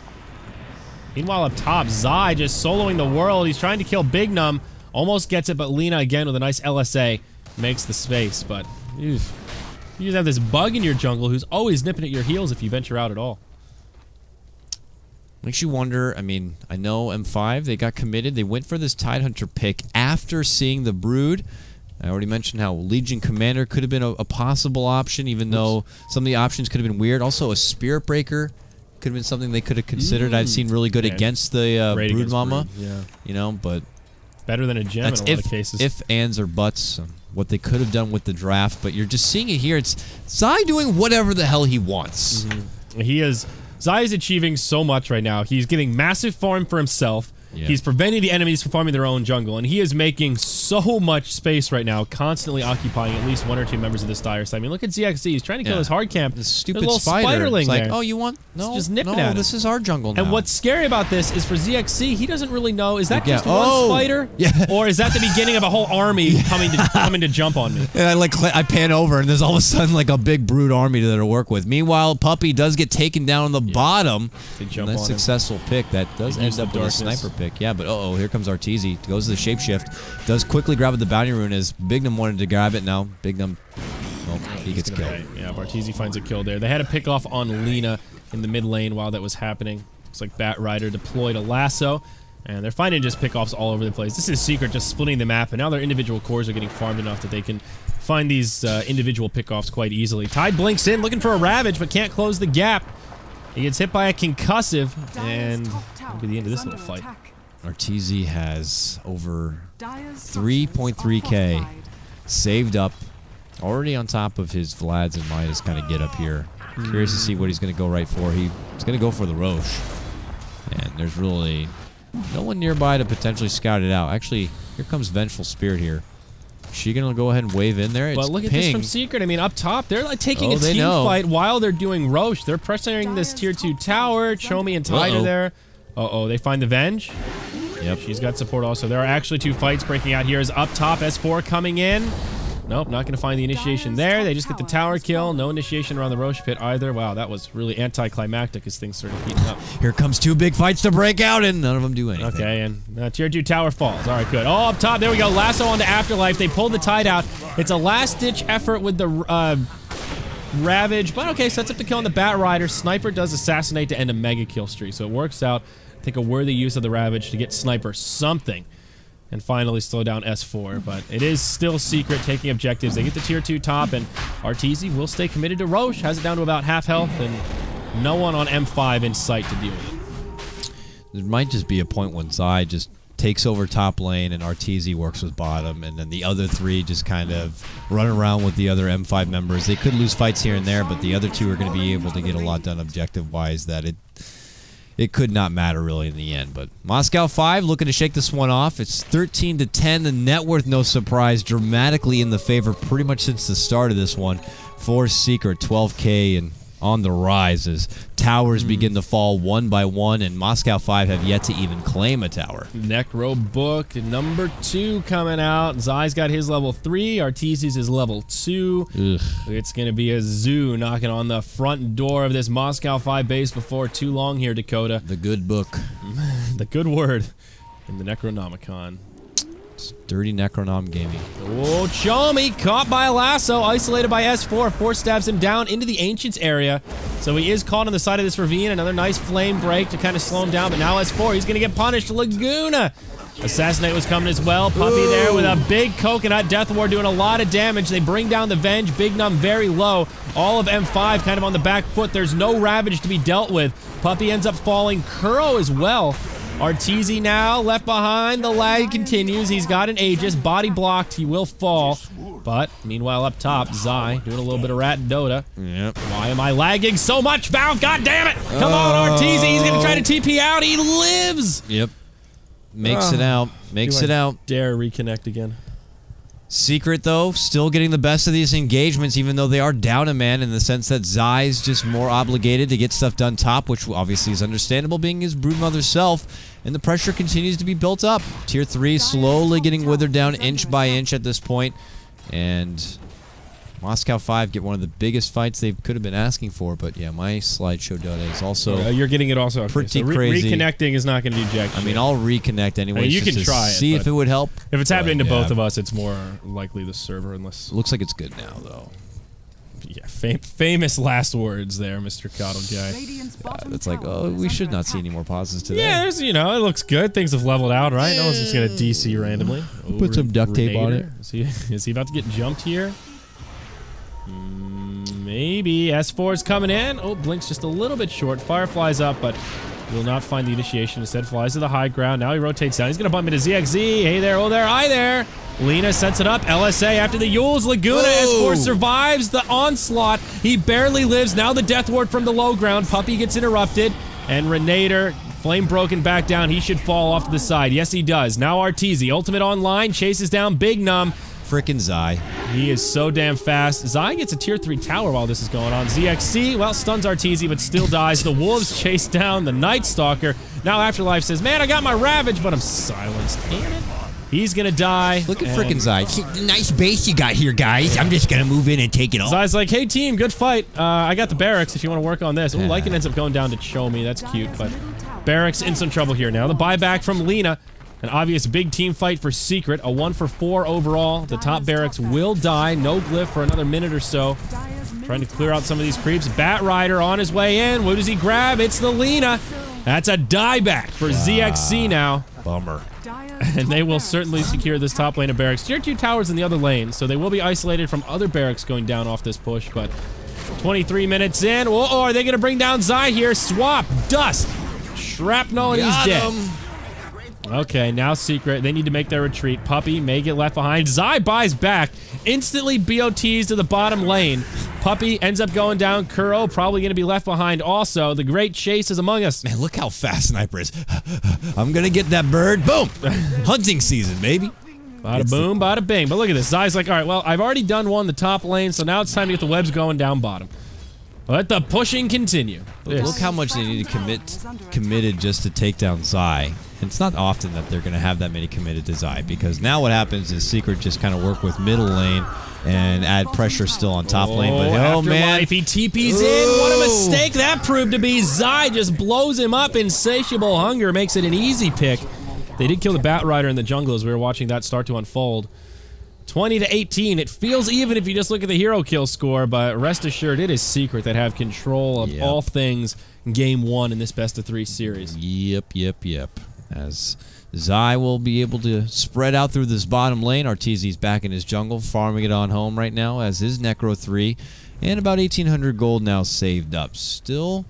Meanwhile, up top, Zai just soloing the world. He's trying to kill Big Num. Almost gets it, but Lina again with a nice LSA makes the space, but... Oof. You just have this bug in your jungle who's always nipping at your heels if you venture out at all. Makes you wonder, I mean, I know M5, they got committed. They went for this Tidehunter pick after seeing the Brood. I already mentioned how Legion Commander could have been a possible option, even though some of the options could have been weird. Also, a Spirit Breaker could have been something they could have considered. I've seen really good against the Brood Mama. Yeah. You know, but... Better than a gem in a lot of cases. If, ands, or buts, what they could have done with the draft, but you're just seeing it here. It's Zai doing whatever the hell he wants. Zai is achieving so much right now. He's getting massive farm for himself. Yeah. He's preventing the enemies from farming their own jungle, and he is making so much space right now, constantly occupying at least 1 or 2 members of this dire side. I mean, look at ZXZ. He's trying to kill his hard camp. This stupid spiderling it's like, there. Oh, you want? No, it's just nipping at him. This is our jungle now. And what's scary about this is for ZXC, he doesn't really know, is that just one spider? Yeah. Or is that the beginning of a whole army coming to jump on me? And I pan over, and there's all of a sudden like a big Brood army to work with. Meanwhile, Puppy does get taken down on the bottom. Nice successful pick. That does end up with a sniper pick. Yeah, but uh-oh, here comes Arteezy. Goes to the shapeshift. Does quickly grab the bounty rune as Big Num wanted to grab it. Now Big Num, well, he gets killed. Yeah, Arteezy finds a kill there. They had a pick off on Lina in the mid lane while that was happening. Looks like Bat Rider deployed a lasso, and they're finding just pickoffs all over the place. This is Secret just splitting the map, and now their individual cores are getting farmed enough that they can find these individual pickoffs quite easily. Tide blinks in, looking for a Ravage, but can't close the gap. He gets hit by a concussive, and that'll be the end of this little fight. Arteezy has over 3.3k saved up, already on top of his Vlads and Midas kind of get up here. Curious to see what he's going to go right for. He's going to go for the Roche. And there's really no one nearby to potentially scout it out. Actually, here comes Vengeful Spirit here. Is she going to go ahead and wave in there? But look at this from Secret. I mean, up top, they're like taking a team fight while they're doing Roche. They're pressuring this tier 2 tower. Chomi and Tide are there. Uh-oh, they find the Venge. Yep. She's got support also. There are actually 2 fights breaking out here. Is up top, S4 coming in. Nope, not going to find the initiation there. They just get the tower kill. No initiation around the Roche pit either. Wow, that was really anticlimactic as things started heating up. Here comes 2 big fights to break out, and none of them do anything. Okay, and tier 2 tower falls. All right, good. Oh, up top, there we go. Lasso on to Afterlife. They pulled the Tide out. It's a last-ditch effort with the Ravage, but okay, sets up the kill on the Bat Rider. Sniper does assassinate to end a mega kill streak, so it works out. I think a worthy use of the Ravage to get Sniper something. And finally slow down S4, but it is still Secret taking objectives. They get the tier 2 top, and Arteezy will stay committed to Roche. Has it down to about half health, and no one on M5 in sight to deal with it. There might just be a point when Zai just takes over top lane and Arteezy works with bottom, and then the other 3 just kind of run around with the other M5 members. They could lose fights here and there, but the other 2 are going to be able to get a lot done objective-wise that it could not matter really in the end. But Moscow5 looking to shake this one off. It's 13-10. The net worth, no surprise, dramatically in the favor pretty much since the start of this one for Secret. 12k and on the rise as towers begin to fall one by one, and Moscow5 have yet to even claim a tower. Necro book number 2 coming out. Zai's got his level 3. Arteezy's is level 2. Ugh. It's going to be a zoo knocking on the front door of this Moscow5 base before too long here, Dakota. The good book. The good word in the Necronomicon. It's dirty Necronom gaming. Oh, Chomi caught by a lasso, isolated by S4. 4 stabs him down into the Ancients area. So he is caught on the side of this ravine. Another nice flame break to kind of slow him down. But now S4, he's going to get punished. Laguna. Assassinate was coming as well. Puppy there with a big coconut. Death Ward doing a lot of damage. They bring down the Venge. Big Num very low. All of M5 kind of on the back foot. There's no Ravage to be dealt with. Puppy ends up falling. Kuro as well. Arteezy now left behind. The lag continues. He's got an Aegis. Body blocked. He will fall. But meanwhile up top, Zai doing a little bit of rat and Dota. Yep. Why am I lagging so much, Valve? God damn it! Come on, Arteezy. He's going to try to TP out. He lives! Yep. Makes it out. Makes it out. Dare reconnect again. Secret, though, still getting the best of these engagements, even though they are down a man in the sense that Zai's just more obligated to get stuff done top, which obviously is understandable being his broodmother self, and the pressure continues to be built up. Tier 3 slowly getting withered down inch by inch at this point, and Moscow5 get one of the biggest fights they could have been asking for, but yeah, my slideshow Dota is also you're getting it also. Okay, pretty so crazy. Reconnecting is not going to do jack shit. I mean, I'll reconnect anyway. I mean, you can try it, see if it would help. If it's happening to both of us, it's more likely the server, unless... Looks like it's good now, though. Yeah, famous last words there, Mr. KotlGuy. It's like, oh, we should not see any more pauses today. Yeah, there's, you know, it looks good. Things have leveled out, right? No one's just going to DC randomly. Put some duct tape on it. Is he about to get jumped here? Maybe. S4 is coming in. Oh, Blink's just a little bit short. Firefly's up, but will not find the initiation. Instead, flies to the high ground. Now he rotates down. He's going to bump into ZXZ. Hey there, oh there, hi there. Lena sets it up. LSA after the Yules. Laguna. S4 survives the onslaught. He barely lives. Now the Death Ward from the low ground. Puppy gets interrupted. And Renator, flame broken back down. He should fall off to the side. Yes, he does. Now Arteezy. Ultimate online. Chases down Big Num. Frickin' Zai. He is so damn fast. Zai gets a tier 3 tower while this is going on. ZXC, well, stuns Arteezy, but still dies. The Wolves chase down the Night Stalker. Now Afterlife says, man, I got my Ravage, but I'm silenced. Damn it. He's gonna die. Look at frickin' Zai. Nice base you got here, guys. I'm just gonna move in and take it all. Zai's like, hey, team, good fight. I got the Barracks if you want to work on this. Ooh, Lycan ends up going down to Chomi. That's cute, but Barracks in some trouble here now. The buyback from Lena. An obvious big team fight for Secret. A 1-for-4 overall. The top Barracks will die. No glyph for another minute or so. Trying to clear out some of these creeps. Bat Rider on his way in. What does he grab? It's the Lena. That's a dieback for ZXC now. Bummer. And they will certainly secure this top lane of Barracks. Tier 2 towers in the other lane, so they will be isolated from other Barracks going down off this push, but 23 minutes in. Oh, are they going to bring down Zy here? Swap, dust, shrapnel, and he's dead. Okay, now Secret. They need to make their retreat. Puppy may get left behind. Zy buys back. Instantly BOTs to the bottom lane. Puppy ends up going down. Kuro probably going to be left behind also. The great chase is among us. Man, look how fast Sniper is. I'm going to get that bird. Boom. Hunting season, baby. Bada boom, bada bing. But look at this. Zy's like, all right, well, I've already done one in the top lane, so now it's time to get the webs going down bottom. Let the pushing continue. Look how much they need to committed just to take down Zy. And it's not often that they're going to have that many committed to Zy, because now what happens is Secret just kind of work with middle lane and add pressure still on top lane. But oh man, if he TP's in, what a mistake that proved to be. Zy just blows him up. Insatiable hunger makes it an easy pick. They did kill the Bat Rider in the jungle as we were watching that start to unfold. 20-18. It feels even if you just look at the hero kill score, but rest assured, it is Secret that have control of all things game 1 in this best-of-3 series. Yep. As Zy will be able to spread out through this bottom lane. Arteezy's back in his jungle, farming it on home right now, as his Necro 3, and about 1,800 gold now saved up. Still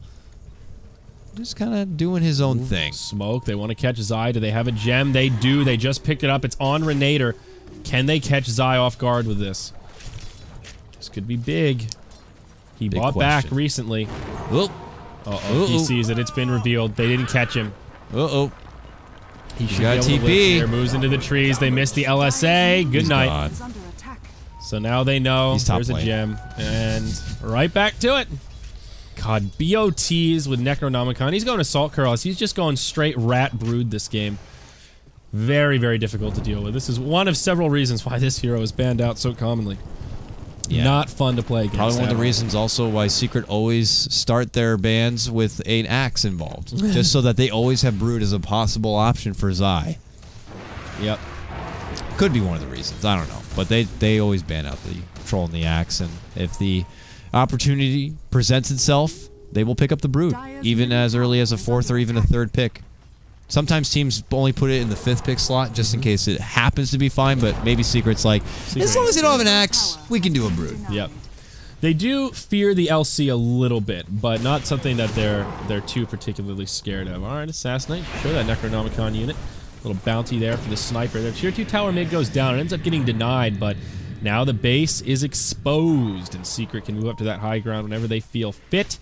just kind of doing his own thing. Smoke, they want to catch Zy. Do they have a gem? They do. They just picked it up. It's on Renator. Can they catch Zy off guard with this? This could be big. He bought back recently. Uh-oh. He sees it. It's been revealed. They didn't catch him. He should got be able to TP. live here. Moves into the trees. They missed the LSA. Good night. So now they know there's a gem. And right back to it. God, BOTs with Necronomicon. He's going Assault Cuirass. He's just going straight Rat Brood this game. Very, very difficult to deal with. This is one of several reasons why this hero is banned out so commonly. Not fun to play against. Probably one of the reasons also why Secret always start their bans with an axe involved. Just so that they always have Brood as a possible option for Zy. Yep. Could be one of the reasons. I don't know. But they always ban out the Troll and the axe, and if the opportunity presents itself, they will pick up the Brood, even as early as a 4th or even a 3rd pick. Sometimes teams only put it in the 5th pick slot just in case it happens to be fine, but maybe Secret's like, as long as they don't have an axe, we can do a Brood. Yep. They do fear the LC a little bit, but not something that they're too particularly scared of. All right, Assassinate. Show that Necronomicon unit. Little bounty there for the sniper. Their tier 2 tower mid goes down. It ends up getting denied, but now the base is exposed, and Secret can move up to that high ground whenever they feel fit.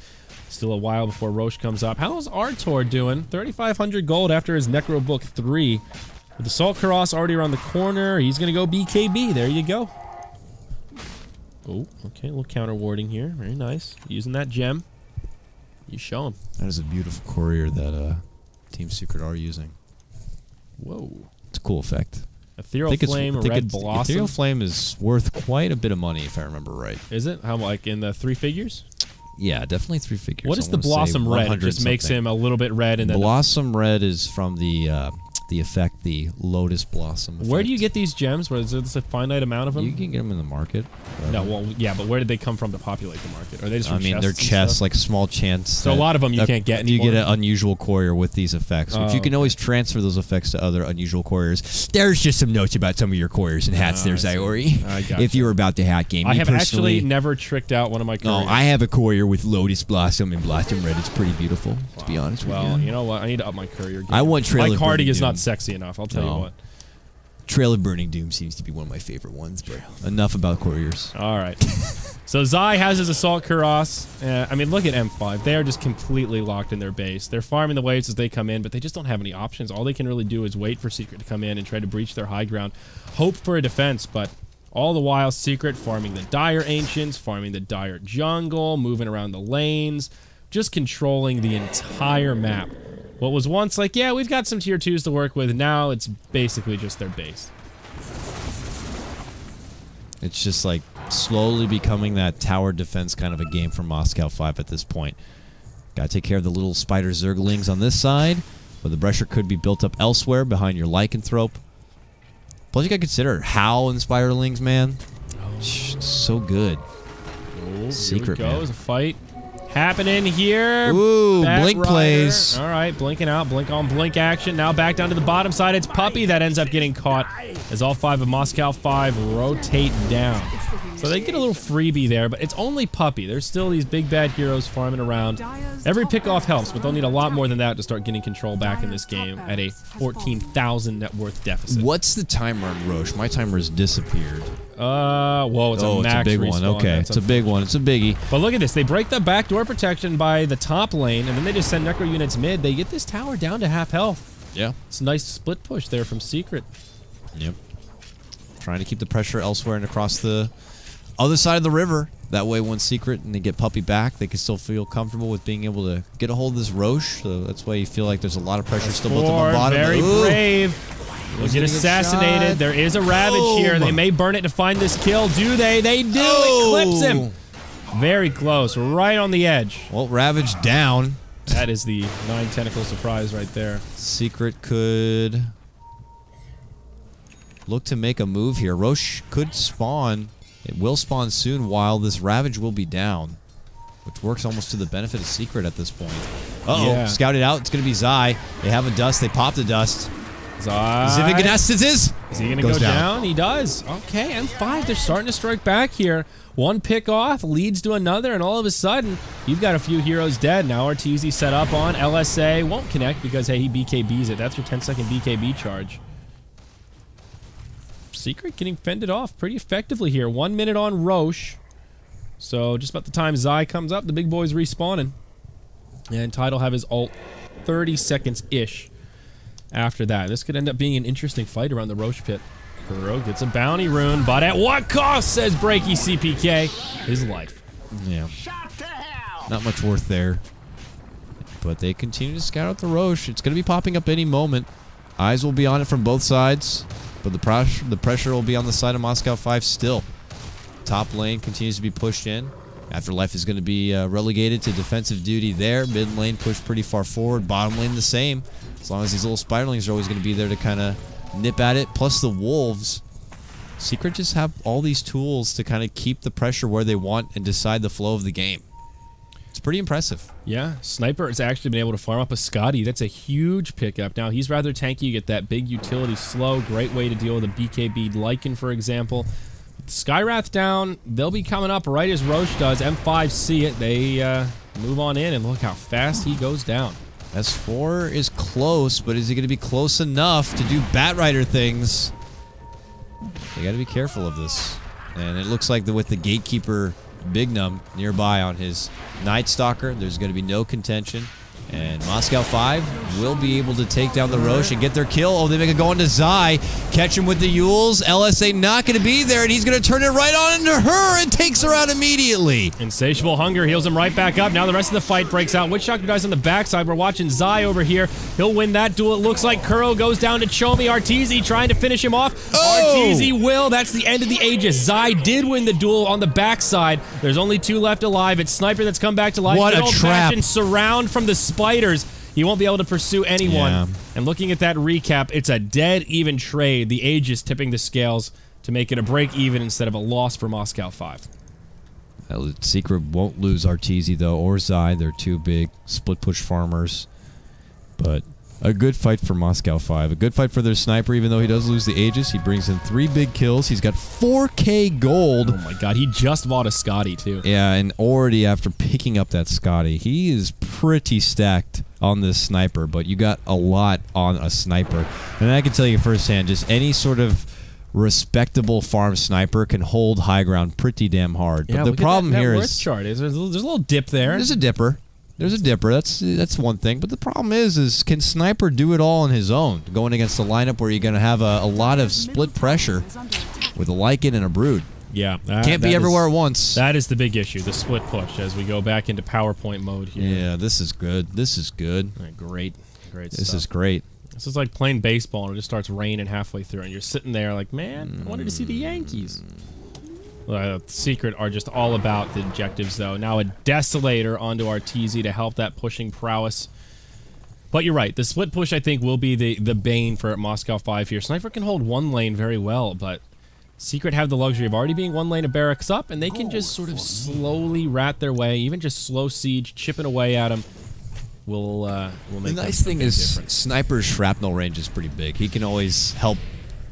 Still a while before Roche comes up. How's Artor doing? 3,500 gold after his Necro Book 3. With Assault Cuirass already around the corner, he's going to go BKB. There you go. Oh, okay. A little counter warding here. Very nice. Using that gem. You show him. That is a beautiful courier that Team Secret are using. Whoa. It's a cool effect. Ethereal Flame, Red Blossom. Ethereal Flame is worth quite a bit of money, if I remember right. Is it? How, like, in the 3 figures? Yeah, definitely 3 figures. What is the Blossom Red? It just makes him a little bit red. And then Blossom Red is from the effect, the Lotus Blossom effect. Where do you get these gems? Where is there a finite amount of them? You can get them in the market. No, well, yeah, but where did they come from to populate the market? Are they just from chests? I mean, they're chests, like small chants. So a lot of them you can't get anymore. You get an unusual courier with these effects, which you can always transfer those effects to other unusual couriers. There's just some notes about some of your couriers and hats there, Zyori. If you were about to hat game. I have actually never tricked out one of my couriers. No, I have a courier with Lotus Blossom and Blossom Red. It's pretty beautiful, to be honest with you. Well, you know what? I need to up my courier game. I want Trail of Burning Doom. My Cardi is not sexy enough, I'll tell you what. Trail of Burning Doom seems to be one of my favorite ones, but enough about couriers. All right. So Zy has his Assault Cuirass. I mean, look at M5. They are just completely locked in their base. They're farming the waves as they come in, but they just don't have any options. All they can really do is wait for Secret to come in and try to breach their high ground. Hope for a defense, but all the while, Secret farming the Dire Ancients, farming the Dire Jungle, moving around the lanes, just controlling the entire map. What was once like, yeah, we've got some tier 2s to work with, now it's basically just their base. It's just like slowly becoming that tower defense kind of a game for Moscow5 at this point. Gotta take care of the little spider zerglings on this side, but the pressure could be built up elsewhere behind your lycanthrope. Plus you gotta consider Howl and spiderlings, man. It's so good. Oh, Secret, here we go. man. There's a fight happening here. Ooh, blink plays. All right, blinking out, blink on blink action. Now back down to the bottom side. It's Puppy that ends up getting caught as all 5 of Moscow5 rotate down. So they get a little freebie there, but it's only Puppy. There's still these big bad heroes farming around. Every pickoff helps, but they'll need a lot more than that to start getting control back in this game at a 14,000 net worth deficit. What's the timer on Roche? My timer has disappeared. Whoa, it's a max big respawn. one. Okay, it's a big one. It's a biggie. But look at this. They break the backdoor protection by the top lane, and then they just send Necro units mid. They get this tower down to half health. Yeah. It's a nice split push there from Secret. Yep. Trying to keep the pressure elsewhere and across the other side of the river. That way, when Secret and they get Puppy back, they can still feel comfortable with being able to get a hold of this Roche. So that's why you feel like there's a lot of pressure still built up on the bottom. Very brave. We'll get assassinated. There is a Ravage here. They may burn it to find this kill. Do they? They do. It clips him. Very close. Right on the edge. Well, Ravage down. That is the 9 tentacle surprise right there. Secret could look to make a move here. Roche could spawn. It will spawn soon while this Ravage will be down, which works almost to the benefit of Secret at this point. Uh-oh. Yeah. Scouted out. It's going to be Zai. They have a dust. They pop the dust. Zai. Is he going to go down? He does. Okay, M5, they're starting to strike back here. One pick off leads to another, and all of a sudden, you've got a few heroes dead. Now Arteezy set up on. LSA won't connect because, hey, he BKBs it. That's your 10-second BKB charge. Secret getting fended off pretty effectively here. 1 minute on Roche. So just about the time Zai comes up, the big boy's respawning. And Tide will have his ult 30 seconds-ish after that. This could end up being an interesting fight around the Roche pit. Kuro gets a bounty rune, but at what cost, says Breaky CPK? His life. Yeah. Not much worth there. But they continue to scout out the Roche. It's going to be popping up any moment. Eyes will be on it from both sides. But the pressure will be on the side of Moscow5 still. Top lane continues to be pushed in. Afterlife is going to be relegated to defensive duty there. Mid lane pushed pretty far forward. Bottom lane the same. As long as these little spiderlings are always going to be there to kind of nip at it. Plus the wolves. Secret just have all these tools to kind of keep the pressure where they want and decide the flow of the game. It's pretty impressive. Yeah, Sniper has actually been able to farm up a Scotty. That's a huge pickup. Now, he's rather tanky. You get that big utility slow. Great way to deal with a BKB Lycan, for example. With Skywrath down, they'll be coming up right as Roche does. M5 see it. They move on in, and look how fast he goes down. S4 is close, but is he going to be close enough to do Batrider things? They got to be careful of this. And it looks like with the Gatekeeper Bignum nearby on his Night Stalker, there's going to be no contention. And Moscow5 will be able to take down the Roche and get their kill. Oh, they make it go into Zai. Catch him with the Yules. LSA not going to be there, and he's going to turn it right on into her and takes her out immediately. Insatiable Hunger heals him right back up. Now the rest of the fight breaks out. Witchstalker dies on the backside. We're watching Zai over here. He'll win that duel. It looks like Kuro goes down to Chomi. Arteezy trying to finish him off. Oh! Arteezy will. That's the end of the Aegis. Zai did win the duel on the backside. There's only 2 left alive. It's Sniper that's come back to life. What a trap. Surround from the spiders. He won't be able to pursue anyone. Yeah. And looking at that recap, it's a dead even trade. The Aegis tipping the scales to make it a break even instead of a loss for Moscow5. Secret won't lose Arteezy, though, or Zai. They're 2 big split push farmers. But a good fight for Moscow5. A good fight for their Sniper, even though he does lose the Aegis. He brings in 3 big kills. He's got 4K gold. Oh my god, he just bought a Scotty, too. Yeah, and already after picking up that Scotty, he is pretty stacked on this Sniper, but you got a lot on a Sniper. And I can tell you firsthand, just any sort of respectable farm Sniper can hold high ground pretty damn hard. But Yeah, the problem here is chart. There's a little dip there. there's a dipper. There's a dipper. That's one thing. But the problem is can Sniper do it all on his own, going against a lineup where you're going to have a lot of split pressure with a Lycan and a Brood? Yeah. Can't be everywhere at once. That is the big issue, the split push, as we go back into PowerPoint mode here. Yeah, this is good. This is good. Great stuff. This is great. This is like playing baseball, and it just starts raining halfway through, and you're sitting there like, man, I wanted to see the Yankees. Secret are just all about the objectives, though. Now a Desolator onto Arteezy to help that pushing prowess. But you're right. The split push, I think, will be the bane for Moscow5 here. Sniper can hold 1 lane very well, but Secret have the luxury of already being 1 lane of barracks up, and they can just sort of slowly rat their way, even just slow siege, chipping away at them. Will make the nice thing is difference. Sniper's shrapnel range is pretty big. He can always help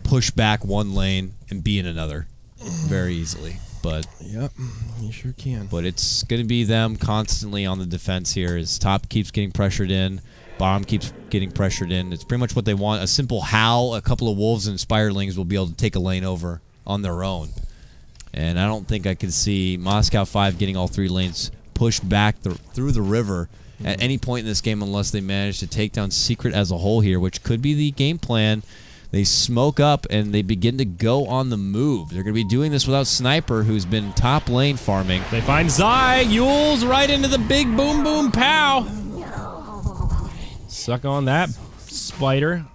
push back 1 lane and be in another very easily. but yep, you sure can. But it's going to be them constantly on the defense here as top keeps getting pressured in, bottom keeps getting pressured in. It's pretty much what they want. A simple howl, a couple of wolves and spirelings will be able to take a lane over on their own. And I don't think I could see Moscow5 getting all 3 lanes pushed back through the river at any point in this game unless they manage to take down Secret as a whole here, which could be the game plan. They smoke up and they begin to go on the move. They're going to be doing this without Sniper, who's been top lane farming. They find Zy, Yules right into the big boom boom pow. Suck on that, spider.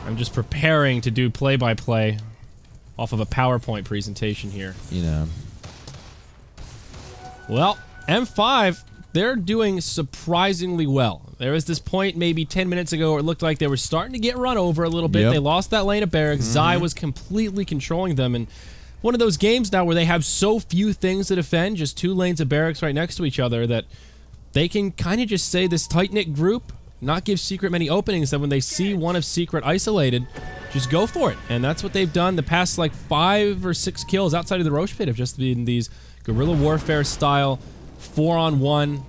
I'm just preparing to do play-by-play off of a PowerPoint presentation here. You know. Well, M5, they're doing surprisingly well. There was this point maybe 10 minutes ago where it looked like they were starting to get run over a little bit. Yep. They lost that lane of barracks. Zy was completely controlling them. And one of those games now where they have so few things to defend, just 2 lanes of barracks right next to each other, that they can kind of just say this tight-knit group, not give Secret many openings, that when they see one of Secret isolated, just go for it. And that's what they've done. The past like 5 or 6 kills outside of the Roche Pit have just been these guerrilla warfare style 4-on-1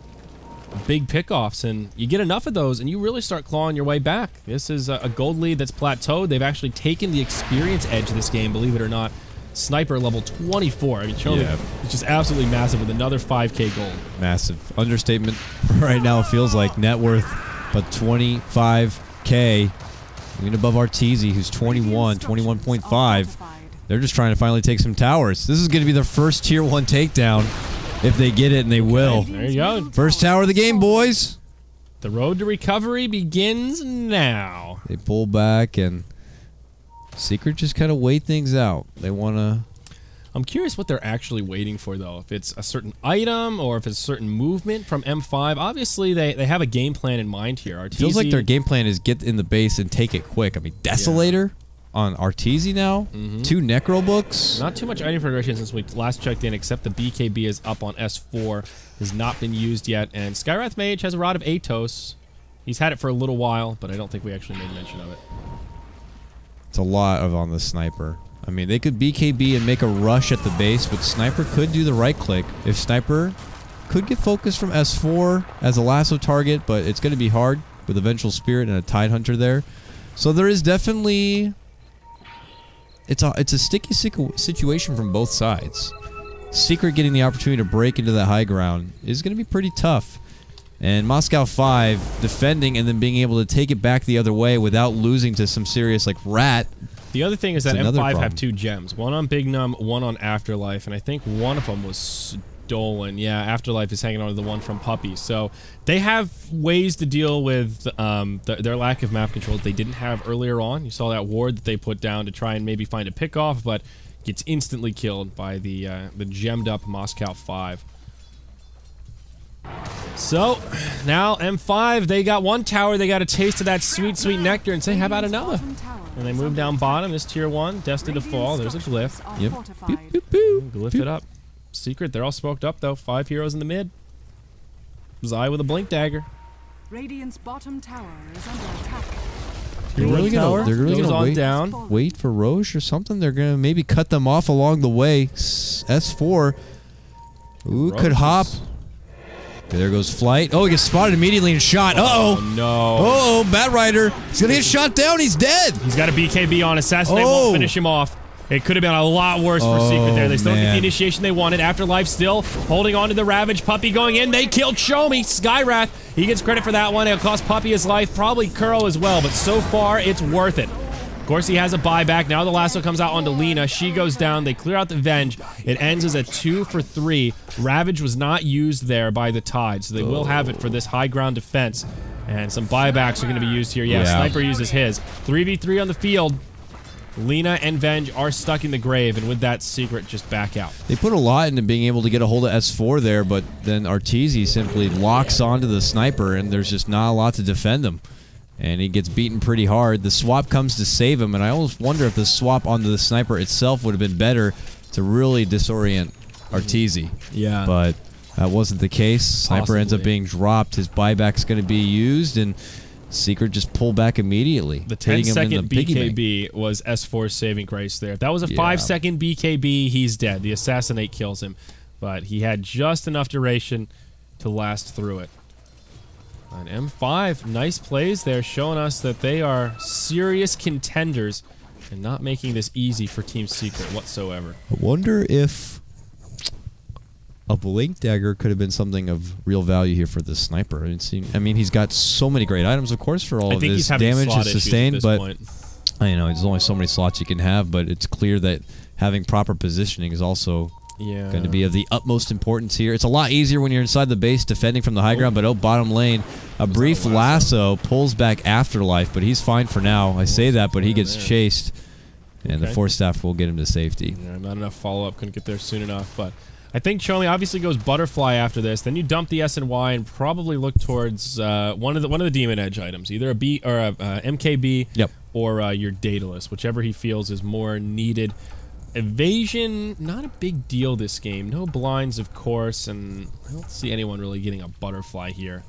big pickoffs, and you get enough of those and you really start clawing your way back. This is a gold lead that's plateaued. They've actually taken the experience edge of this game, believe it or not. Sniper level 24. I mean, it's just absolutely massive with another 5k gold. Massive. Understatement right now, it feels like. Net worth but 25k. Even above Arteezy, who's 21.5. They're just trying to finally take some towers. This is going to be their first tier 1 takedown. If they get it, and they will. There you go. First tower of the game, boys. The road to recovery begins now. They pull back, and Secret just kind of wait things out. They want to... I'm curious what they're actually waiting for, though. If it's a certain item or if it's a certain movement from M5. Obviously, they have a game plan in mind here. Arteezy, feels like their game plan is get in the base and take it quick. I mean, Desolator on Arteezy now. 2 Necro books. Not too much item progression since we last checked in, except the BKB is up on S4. Has not been used yet. And Skywrath Mage has a Rod of Atos. He's had it for a little while, but I don't think we actually made mention of it. It's a lot of on the Sniper. I mean, they could BKB and make a rush at the base, but Sniper could do the right click. If Sniper could get focused from S4 as a lasso target, but it's going to be hard with a Vengeful Spirit and a Tide Hunter there. So there is definitely... It's a sticky situation from both sides. Secret getting the opportunity to break into that high ground is going to be pretty tough. And Moscow5 defending and then being able to take it back the other way without losing to some serious, like, rat. The other thing is that M5 have 2 gems. One on Big Num, one on Afterlife, and I think one of them was stolen. Yeah, Afterlife is hanging on to the one from Puppy. So they have ways to deal with their lack of map control that they didn't have earlier on. You saw that ward that they put down to try and maybe find a pickoff, but gets instantly killed by the gemmed up Moscow5. So now M5, they got 1 tower. They got a taste of that sweet, sweet nectar and say, how about another? And they move down bottom. This tier 1, destined to fall. There's a glyph. Yep. Boop, boop, boop. Glyph it up. Secret, they're all smoked up though. 5 heroes in the mid. Zy with a blink dagger. Radiant's bottom tower is under attack. They're really gonna wait for Roche or something. They're gonna maybe cut them off along the way. S4. Ooh, could hop. Okay, there goes Flight. Oh, he gets spotted immediately and shot. Uh-oh. Oh, no. Uh-oh, Bat Rider. He's gonna get shot down. He's dead. He's got a BKB on. Assassinate won't finish him off. It could have been a lot worse for Secret there. They still get the initiation they wanted. Afterlife still holding on to the Ravage. Puppy going in. They killed Shomi. Skywrath, he gets credit for that one. It'll cost Puppy his life. Probably Kuro as well, but so far, it's worth it. Of course, he has a buyback. Now the lasso comes out onto Lina. She goes down. They clear out the Venge. It ends as a 2 for 3. Ravage was not used there by the Tide, so they will have it for this high ground defense. And some buybacks are going to be used here. Yeah, Sniper uses his. 3v3 on the field. Lina and Venge are stuck in the grave, and with that, Secret just back out. They put a lot into being able to get a hold of S4 there, but then Arteezy simply locks onto the Sniper, and there's just not a lot to defend him. And he gets beaten pretty hard. The swap comes to save him, and I almost wonder if the swap onto the Sniper itself would have been better to really disorient Arteezy. Yeah. But that wasn't the case. Sniper ends up being dropped. His buyback's going to be used, and Secret just pulled back immediately. The hitting him in 10-second the piggy bank. BKB was S4's saving grace there. If that was a 5-second BKB, he's dead. The assassinate kills him. But he had just enough duration to last through it. And M5, nice plays there, showing us that they are serious contenders and not making this easy for Team Secret whatsoever. I wonder if a Blink Dagger could have been something of real value here for the sniper. I mean, he's got so many great items, of course, for all of his damage and sustain, but I know there's only so many slots you can have, but it's clear that having proper positioning is also going to be of the utmost importance here. It's a lot easier when you're inside the base defending from the high ground, but bottom lane, a brief lasso pulls back Afterlife, but he's fine for now. I say that, but he gets chased, and the Force Staff will get him to safety. Yeah, not enough follow-up, couldn't get there soon enough, but I think Chomi obviously goes Butterfly after this. Then you dump the SNY and probably look towards one of the Demon Edge items, either a B or a MKB, or your Daedalus, whichever he feels is more needed. Evasion, not a big deal this game. No blinds, of course, and I don't see anyone really getting a Butterfly here.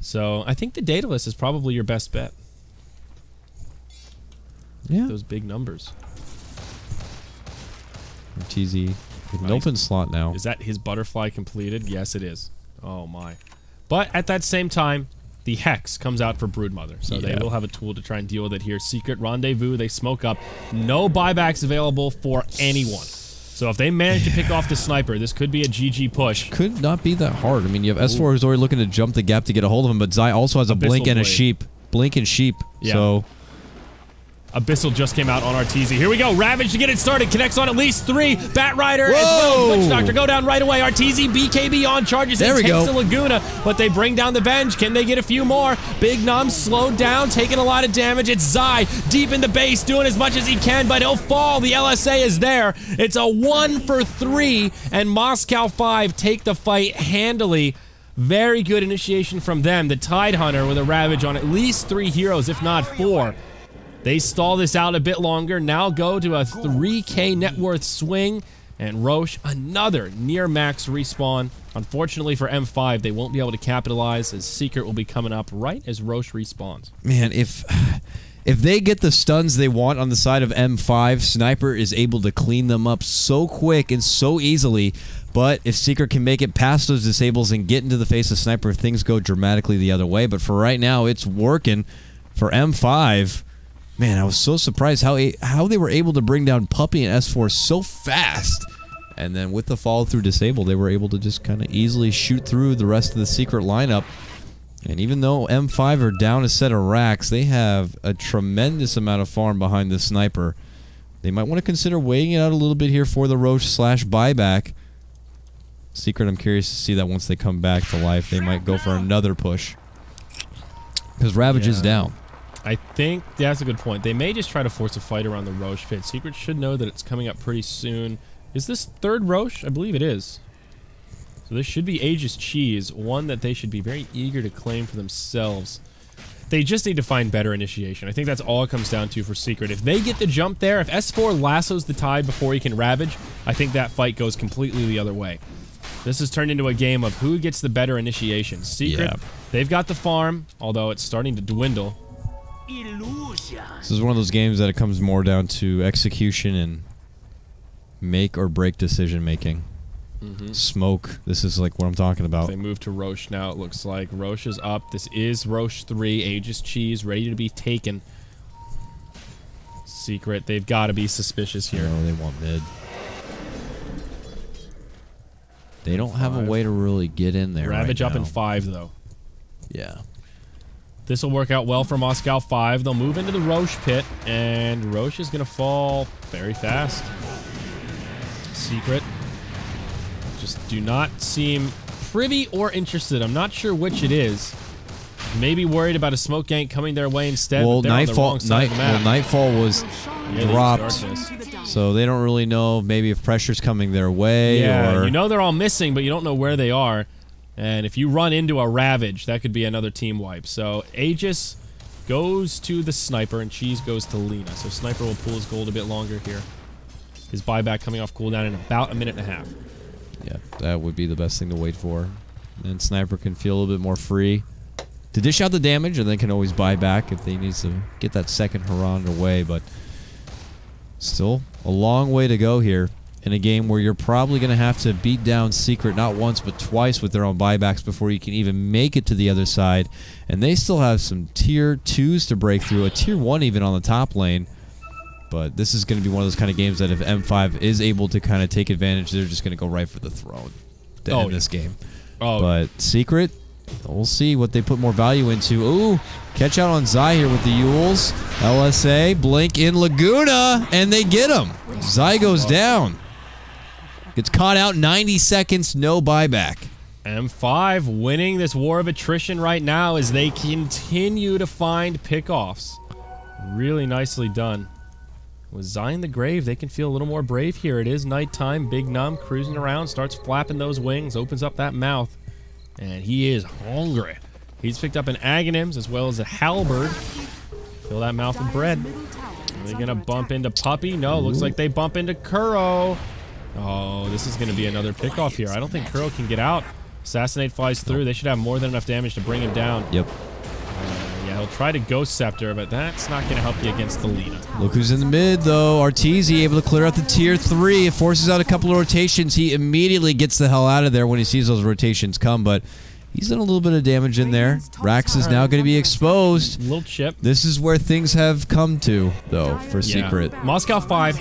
So I think the Daedalus is probably your best bet. Yeah, those big numbers. TZ. An open slot now. Is that his Butterfly completed? Yes, it is. Oh, my. But at that same time, the Hex comes out for Broodmother. So they will have a tool to try and deal with it here. Secret Rendezvous, they smoke up. No buybacks available for anyone. So if they manage to pick off the sniper, this could be a GG push. Could not be that hard. I mean, you have S4 who's already looking to jump the gap to get a hold of him, but Zai also has a Blink and a Sheep. Blink and Sheep. Yeah. So Abyssal just came out on Arteezy. Here we go. Ravage to get it started. Connects on at least 3. Bat Rider as well as Witch Doctor go down right away. Arteezy, BKB on. Charges and takes the Laguna, but they bring down the Venge. Can they get a few more? Big Num slowed down, taking a lot of damage. It's Zai deep in the base, doing as much as he can, but he'll fall. The LSA is there. It's a 1 for 3, and Moscow5 take the fight handily. Very good initiation from them. The Tidehunter with a Ravage on at least 3 heroes, if not 4. They stall this out a bit longer, now go to a 3k net worth swing, and Roche, another near-max respawn. Unfortunately for M5, they won't be able to capitalize, as Secret will be coming up right as Roche respawns. Man, if they get the stuns they want on the side of M5, Sniper is able to clean them up so quick and so easily, but if Secret can make it past those disables and get into the face of Sniper, things go dramatically the other way, but for right now, it's working for M5. Man, I was so surprised how they were able to bring down Puppy and S4 so fast. And then with the follow through disable, they were able to just kind of easily shoot through the rest of the Secret lineup. And even though M5 are down a set of racks, they have a tremendous amount of farm behind the Sniper. They might want to consider weighing it out a little bit here for the Roche / buyback. Secret, I'm curious to see that once they come back to life, they might go for another push. Because Ravage is down. I think that's a good point. They may just try to force a fight around the Roche pit. Secret should know that it's coming up pretty soon. Is this 3rd Roche? I believe it is. So this should be Aegis Cheese, one that they should be very eager to claim for themselves. They just need to find better initiation. I think that's all it comes down to for Secret. If they get the jump there, if S4 lassos the Tide before he can Ravage, I think that fight goes completely the other way. This has turned into a game of who gets the better initiation. Secret, they've got the farm, although it's starting to dwindle. This is one of those games that it comes more down to execution and make or break decision making. Smoke. This is like what I'm talking about. They move to Roche now, it looks like. Roche is up. This is Roche 3. Aegis Cheese ready to be taken. Secret. They've got to be suspicious here. No, they want mid. They don't have a way to really get in there. Ravage right up now. in 5, though. Yeah. This will work out well for Moscow5. They'll move into the Roche pit, and Roche is going to fall very fast. Secret just do not seem privy or interested. I'm not sure which it is. Maybe worried about a smoke gank coming their way instead. Well, but Nightfall was dropped, so they don't really know maybe if pressure's coming their way. Yeah, or you know they're all missing, but you don't know where they are. And if you run into a Ravage, that could be another team wipe. So Aegis goes to the Sniper, and Cheese goes to Lena. So Sniper will pull his gold a bit longer here. His buyback coming off cooldown in about a minute and a half. Yeah, that would be the best thing to wait for. And Sniper can feel a little bit more free. to dish out the damage, and then can always buy back if they need to get that second Haran away. But still a long way to go here in a game where you're probably going to have to beat down Secret not once but twice with their own buybacks before you can even make it to the other side. And they still have some tier 2s to break through, a tier 1 even on the top lane. But this is going to be one of those kind of games that if M5 is able to kind of take advantage, they're just going to go right for the throne to end this game. But Secret, we'll see what they put more value into. Ooh, catch out on Zy here with the Yules. LSA, blink in Laguna, and they get him. Zy goes down. Gets caught out, 90 seconds, no buyback. M5 winning this war of attrition right now as they continue to find pickoffs. Really nicely done. With Zy in the grave, they can feel a little more brave here. It is nighttime. Big Num cruising around, starts flapping those wings, opens up that mouth, and he is hungry. He's picked up an Aghanims as well as a Halberd. Fill that mouth with bread. Are they going to bump into Puppy? No, looks like they bump into Kuro. Oh, this is going to be another pickoff here. I don't think Kuro can get out. Assassinate flies through. They should have more than enough damage to bring him down. Yep. Yeah, he'll try to Ghost Scepter, but that's not going to help you against the Lina. Look who's in the mid, though. Arteezy able to clear out the tier 3. It forces out a couple of rotations. He immediately gets the hell out of there when he sees those rotations come, but he's done a little bit of damage in there. Rax is now going to be exposed. Little chip. This is where things have come to, though, for Secret. Moscow5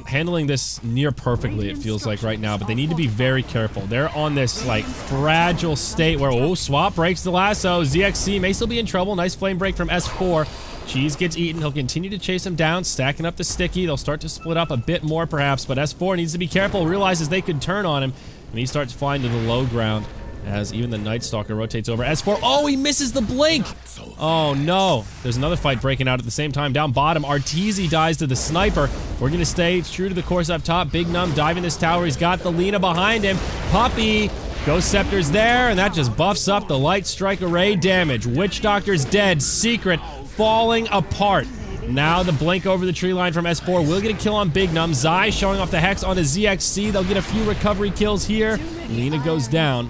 handling this near perfectly, it feels like right now, but they need to be very careful. They're on this, like, fragile state where, oh, Swap breaks the lasso. ZXC may still be in trouble. Nice flame break from S4. Cheese gets eaten. He'll continue to chase him down, stacking up the sticky. They'll start to split up a bit more, perhaps, but S4 needs to be careful, realizes they could turn on him, and he starts flying to the low ground. As even the Night Stalker rotates over. S4, oh, he misses the blink! Oh, no. There's another fight breaking out at the same time. Down bottom, Arteezy dies to the Sniper. We're going to stay true to the course up top. Big Num diving this tower. He's got the Lina behind him. Puppy, Ghost Scepter's there, and that just buffs up the Light Strike Array damage. Witch Doctor's dead. Secret falling apart. Now the blink over the tree line from S4 will get a kill on Big Num. Zy showing off the Hex on a ZXC. They'll get a few recovery kills here. Lina goes down.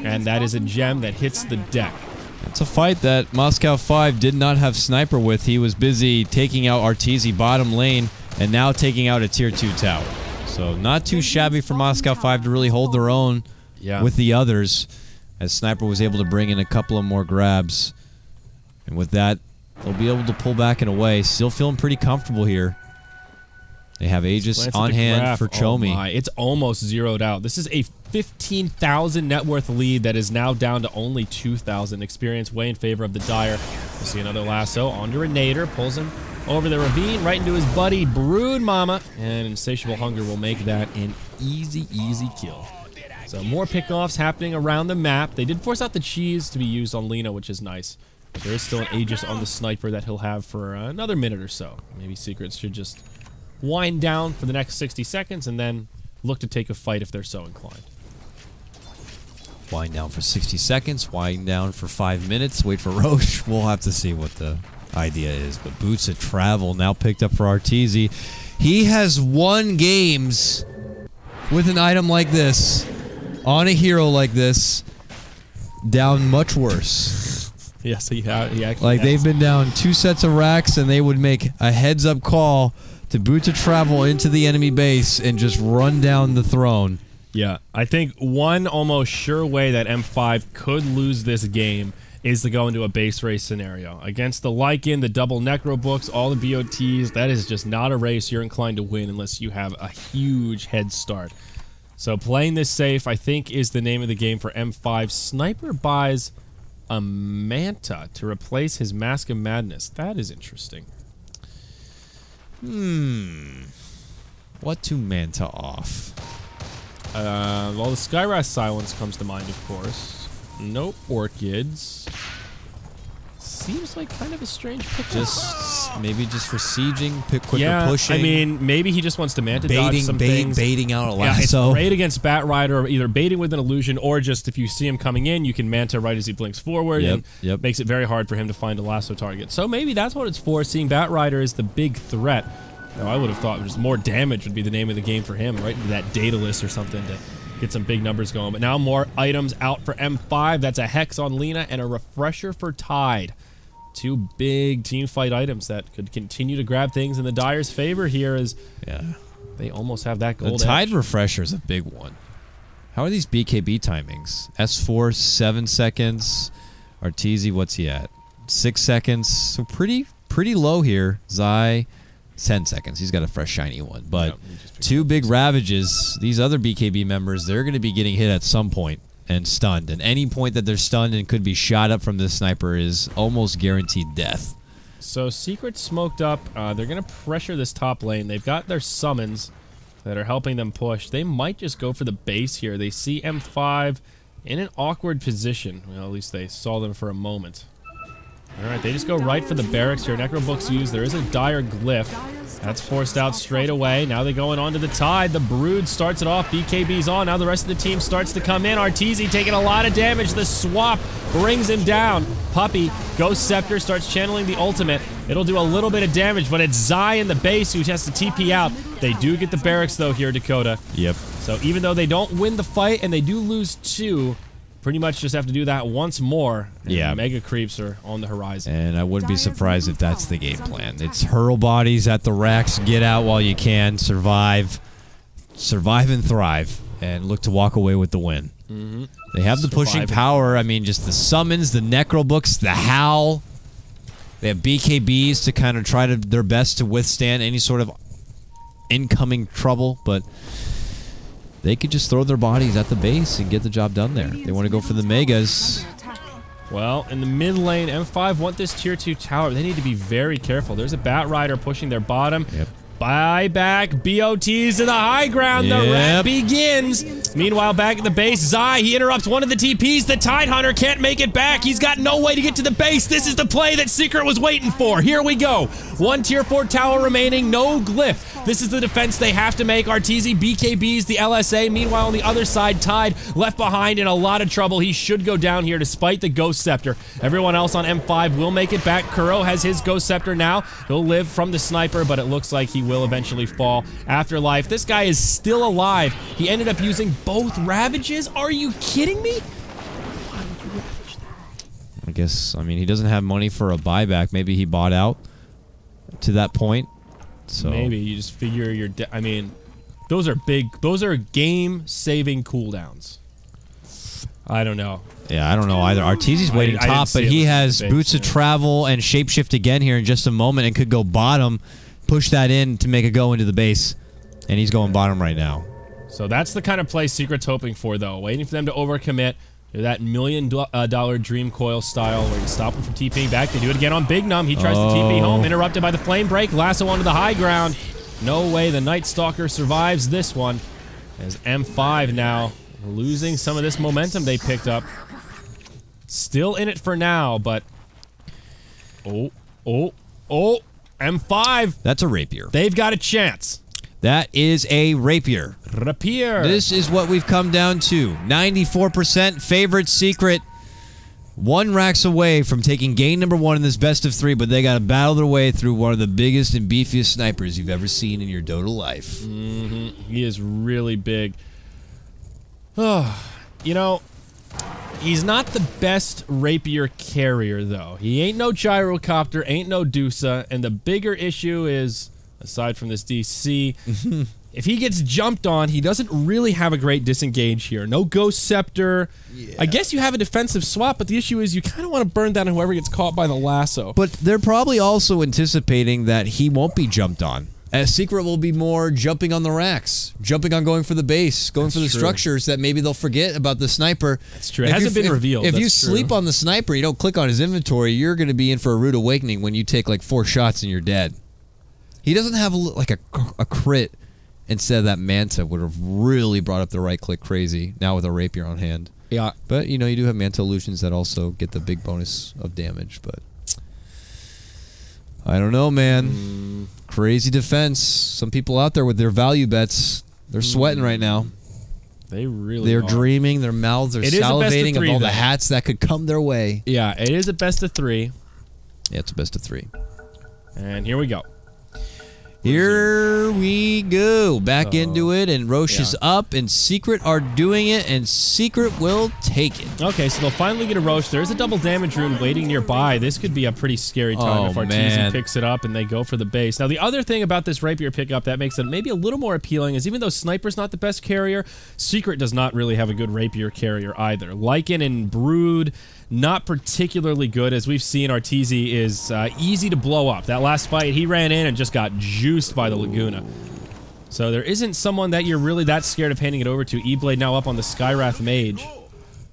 And that is a gem that hits the deck. It's a fight that Moscow5 did not have Sniper with. He was busy taking out Arteezy bottom lane and now taking out a tier 2 tower. So not too shabby for Moscow5 to really hold their own with the others, as Sniper was able to bring in a couple of more grabs. And with that, they'll be able to pull back and away. Still feeling pretty comfortable here. They have Aegis on hand for Chomi. Oh my, it's almost zeroed out. This is a 15,000 net worth lead that is now down to only 2,000. Experience way in favor of the Dire. We'll see another lasso onto a Nader. Pulls him over the ravine, right into his buddy Brood Mama. And Insatiable Hunger will make that an easy, easy kill. So more pickoffs happening around the map. They did force out the cheese to be used on Lina, which is nice. But there is still an Aegis on the Sniper that he'll have for another minute or so. Maybe Secrets should just wind down for the next 60 seconds and then look to take a fight if they're so inclined. Wind down for 60 seconds, wind down for 5 minutes, wait for Roche. We'll have to see what the idea is. But Boots of Travel now picked up for Arteezy. He has won games with an item like this, on a hero like this, down much worse. Yes, he actually like, they've been down 2 sets of racks and they would make a heads-up call to Boots of Travel into the enemy base and just run down the throne. Yeah, I think one almost sure way that M5 could lose this game is to go into a base race scenario. Against the Lycan, the double Necro books, all the BOTs, that is just not a race you're inclined to win unless you have a huge head start. So playing this safe, I think, is the name of the game for M5. Sniper buys a Manta to replace his Mask of Madness. That is interesting. What to Manta off? Well, the Skyrath Silence comes to mind, of course. No Orchids. Seems like kind of a strange pick. Maybe just for sieging, quicker pushing. I mean, maybe he just wants to Manta dodge some things. Baiting out a lasso. Yeah, it's great against Bat Rider, either baiting with an illusion or just if you see him coming in, you can Manta right as he blinks forward, and makes it very hard for him to find a lasso target. So maybe that's what it's for, seeing Bat Rider as the big threat. Now, I would have thought just more damage would be the name of the game for him, right into that Daedalus or something to get some big numbers going. But now more items out for M5. That's a Hex on Lena and a Refresher for Tide. 2 big team fight items that could continue to grab things in the Dire's favor here as they almost have that gold The Tide edge. Refresher is a big one. How are these BKB timings? S4, 7 seconds. Arteezy, what's he at? 6 seconds. So pretty low here. Zy, 10 seconds. He's got a fresh, shiny one. But 2 big Ravages. These other BKB members, they're going to be getting hit at some point and stunned. And any point that they're stunned and could be shot up from this sniper is almost guaranteed death. So Secret smoked up. They're going to pressure this top lane. They've got their summons that are helping them push. They might just go for the base here. They see M5 in an awkward position. Well, at least they saw them for a moment. Alright, they just go right for the barracks here. Necrobook's used. There is a Dire Glyph. That's forced out straight away. Now they're going on to the Tide. The Brood starts it off. BKB's on. Now the rest of the team starts to come in. Arteezy taking a lot of damage. The swap brings him down. Puppy, Ghost Scepter, starts channeling the ultimate. It'll do a little bit of damage, but it's Zy in the base who has to TP out. They do get the barracks, though, here, Dakota. Yep. So even though they don't win the fight and they do lose 2, pretty much just have to do that once more. Yeah. Mega creeps are on the horizon. And I wouldn't be surprised if that's the game plan. It's hurl bodies at the racks, get out while you can, survive and thrive, and look to walk away with the win. They have the pushing power. I mean, just the summons, the necrobooks, the howl. They have BKBs to kind of try their best to withstand any sort of incoming trouble, but they could just throw their bodies at the base and get the job done there. They want to go for the megas. Well, in the mid lane, M5 want this tier 2 tower. They need to be very careful. There's a Bat Rider pushing their bottom. Yep. Buyback, BOTs to the high ground. The rat begins. Meanwhile, back at the base, Zy, he interrupts one of the TPs. The Tidehunter can't make it back. He's got no way to get to the base. This is the play that Secret was waiting for. Here we go. 1 tier 4 tower remaining, no glyph. This is the defense they have to make. Arteezy, BKBs, the LSA. Meanwhile, on the other side, Tide left behind in a lot of trouble. He should go down here despite the Ghost Scepter. Everyone else on M5 will make it back. Kuro has his Ghost Scepter now. He'll live from the sniper, but it looks like he will eventually fall. Afterlife, this guy is still alive. He ended up using both Ravages. Are you kidding me? I guess, I mean, he doesn't have money for a buyback. Maybe he bought out to that point. So maybe you just figure your I mean, those are game-saving cooldowns. I don't know. Yeah, I don't know either. Arteezy's waiting top, but he has Boots of Travel and Shapeshift again here in just a moment and could go bottom, push that in to make a go into the base, and he's going bottom right now. So that's the kind of play Secret's hoping for, though. Waiting for them to overcommit. Do that $1 million Dream Coil style where you stop him from TPing back. They do it again on Big Num. He tries to TP home, interrupted by the Flame Break. Lasso onto the high ground. No way the Night Stalker survives this one. As M5 now losing some of this momentum they picked up. Still in it for now, but... Oh, M5. That's a rapier. They've got a chance. That is a rapier. Rapier. This is what we've come down to. 94% favorite Secret. 1 racks away from taking game number 1 in this best of 3, but they got to battle their way through one of the biggest and beefiest snipers you've ever seen in your Dota life. He is really big. You know, he's not the best rapier carrier, though. He ain't no gyrocopter, ain't no Dusa, and the bigger issue is, aside from this DC, if he gets jumped on, he doesn't really have a great disengage here. No Ghost Scepter. Yeah. I guess you have a defensive swap, but the issue is you kind of want to burn down whoever gets caught by the lasso. But they're probably also anticipating that he won't be jumped on. As Secret will be more jumping on the racks, jumping on going for the base, going for the structures that maybe they'll forget about the sniper. That's true. It hasn't been revealed. If you sleep on the sniper, you don't click on his inventory, you're going to be in for a rude awakening when you take like 4 shots and you're dead. He doesn't have like a crit. Instead of that Manta would have really brought up the right click crazy. Now with a rapier on hand. Yeah. But, you know, you do have Manta illusions that also get the big bonus of damage, but... I don't know, man. Crazy defense. Some people out there with their value bets, they're sweating right now. They really They're dreaming, their mouths are salivating of all the hats that could come their way. Yeah, it is a best of 3. Yeah, it's a best of 3. And here we go. Here we go. Back into it, and Roche is up, and Secret are doing it, and Secret will take it. Okay, so they'll finally get a Roche. There's a double damage rune waiting nearby. This could be a pretty scary time if Arteezy picks it up and they go for the base. Now, the other thing about this Rapier pickup that makes it maybe a little more appealing is even though Sniper's not the best carrier, Secret does not really have a good Rapier carrier either. Lycan and Brood, not particularly good. As we've seen, Arteezy is easy to blow up. That last fight, he ran in and just got juiced by the Laguna. So there isn't someone that you're really that scared of handing it over to. E-Blade now up on the Skywrath Mage.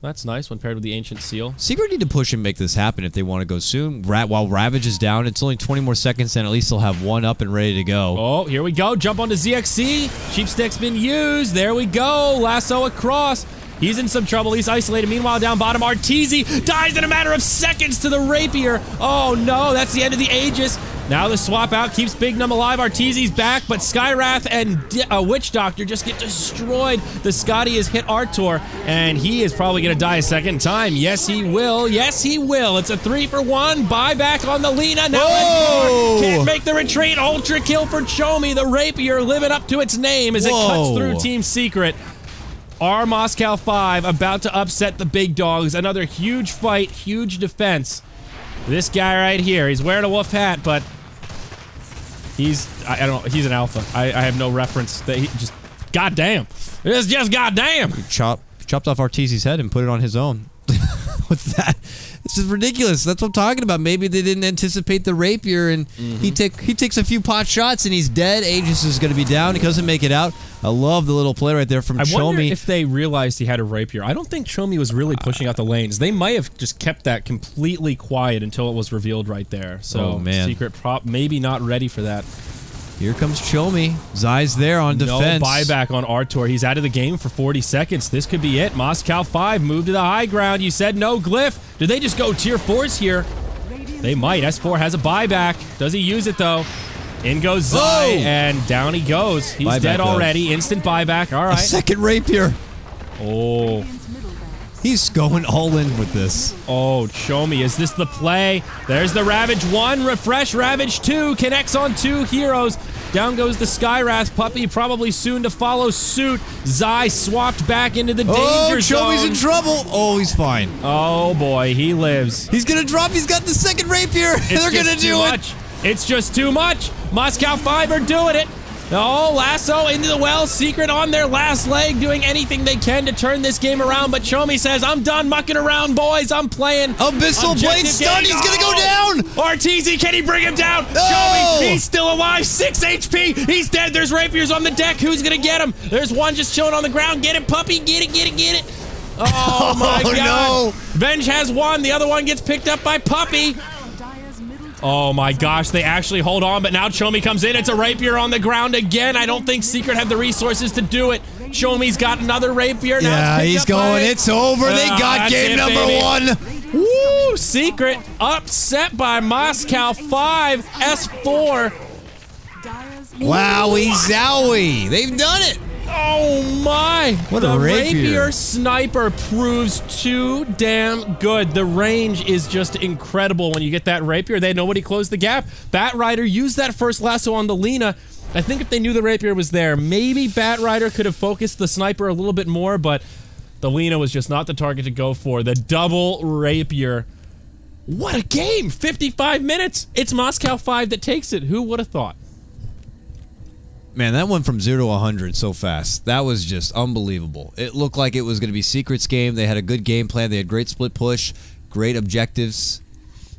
That's nice when paired with the Ancient Seal. Secret need to push and make this happen if they want to go soon. While Ravage is down, it's only 20 more seconds, and at least they'll have one up and ready to go. Oh, here we go. Jump onto ZXC. Cheap Stick's been used. There we go. Lasso across. He's in some trouble. He's isolated. Meanwhile, down bottom, Arteezy dies in a matter of seconds to the Rapier. Oh, no. That's the end of the Aegis. Now the swap out keeps Big Num alive. Arteezy's back, but Skywrath and Witch Doctor just get destroyed. The Scotty has hit Artor, and he is probably going to die a second time. Yes, he will. Yes, he will. It's a 3-for-1. Buyback on the Lina. Now S4 can't make the retreat. Ultra kill for Chomi. The Rapier living up to its name as it cuts through Team Secret. Our Moscow5 about to upset the big dogs. Another huge fight, huge defense. This guy right here, he's wearing a wolf hat, but he's, I don't know, he's an alpha. I have no reference. That he just, goddamn. It's just goddamn. He chopped off Arteezy's head and put it on his own. What's that? This is ridiculous. That's what I'm talking about. Maybe they didn't anticipate the Rapier, and he takes a few pot shots, and he's dead. Aegis is going to be down. He doesn't make it out. I love the little play right there from Chomi. I wonder if they realized he had a Rapier. I don't think Chomi was really pushing out the lanes. They might have just kept that completely quiet until it was revealed right there. So, Secret prop maybe not ready for that. Here comes Chomi. Zai's there on defense. No buyback on Artor. He's out of the game for 40 seconds. This could be it. Moscow5 move to the high ground. You said no glyph. Did they just go tier 4s here? They might. S4 has a buyback. Does he use it, though? In goes Zai, and down he goes. He's dead already. Instant buyback. All right. A second Rapier. Oh. He's going all in with this. Oh, Chomi, is this the play? There's the Ravage 1, refresh Ravage 2, connects on 2 heroes. Down goes the Skywrath puppy, probably soon to follow suit. Zai swapped back into the danger zone. Chomi's in trouble. Oh, he's fine. Oh, boy, he lives. He's gonna drop. He's got the second Rapier. They're gonna do it. It's just too much. Moscow5 are doing it. Oh, Lasso into the well. Secret on their last leg, doing anything they can to turn this game around. But Chomi says, I'm done mucking around, boys. I'm playing. Abyssal Blade stun. He's going to go down. Arteezy, can he bring him down? No. Chomi, he's still alive. 6 HP. He's dead. There's Rapiers on the deck. Who's going to get him? There's one just chilling on the ground. Get it, puppy. Get it, get it, get it. Oh, my God. No. Venge has one. The other one gets picked up by Puppy. Oh my gosh, they actually hold on, but now Chomi comes in. It's a Rapier on the ground again. I don't think Secret have the resources to do it. Chomi's got another Rapier. Now he's going. It's over. They got game number 1. Woo! Secret upset by Moscow5. S4. Wowie zowie. They've done it. Oh my! What a Rapier sniper proves too damn good. The range is just incredible when you get that Rapier. They had nobody close the gap. Batrider used that first lasso on the Lina. I think if they knew the Rapier was there, maybe Batrider could have focused the sniper a little bit more, but the Lina was just not the target to go for. The double Rapier. What a game! 55 minutes! It's Moscow5 that takes it. Who would have thought? Man, that went from 0 to 100 so fast. That was just unbelievable. It looked like it was going to be Secret's game. They had a good game plan. They had great split push, great objectives.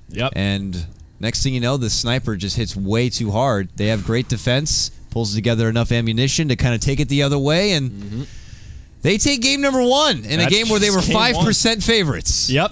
Yep. And next thing you know, the sniper just hits way too hard. They have great defense, pulls together enough ammunition to kind of take it the other way, and they take game number 1 in a game where they were 5% favorites. Yep.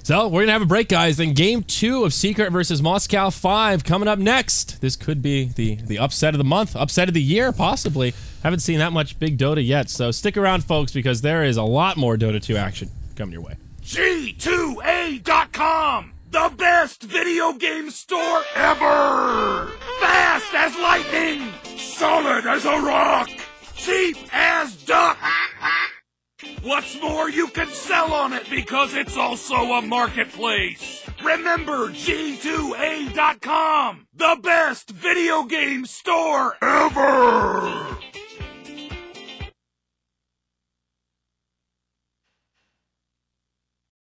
So, we're going to have a break, guys. Then game 2 of Secret versus Moscow5 coming up next. This could be the upset of the month, upset of the year, possibly. Haven't seen that much big Dota yet, so stick around, folks, because there is a lot more Dota 2 action coming your way. G2A.com, the best video game store ever! Fast as lightning, solid as a rock, cheap as duck! What's more, you can sell on it because it's also a marketplace. Remember G2A.com, the best video game store ever!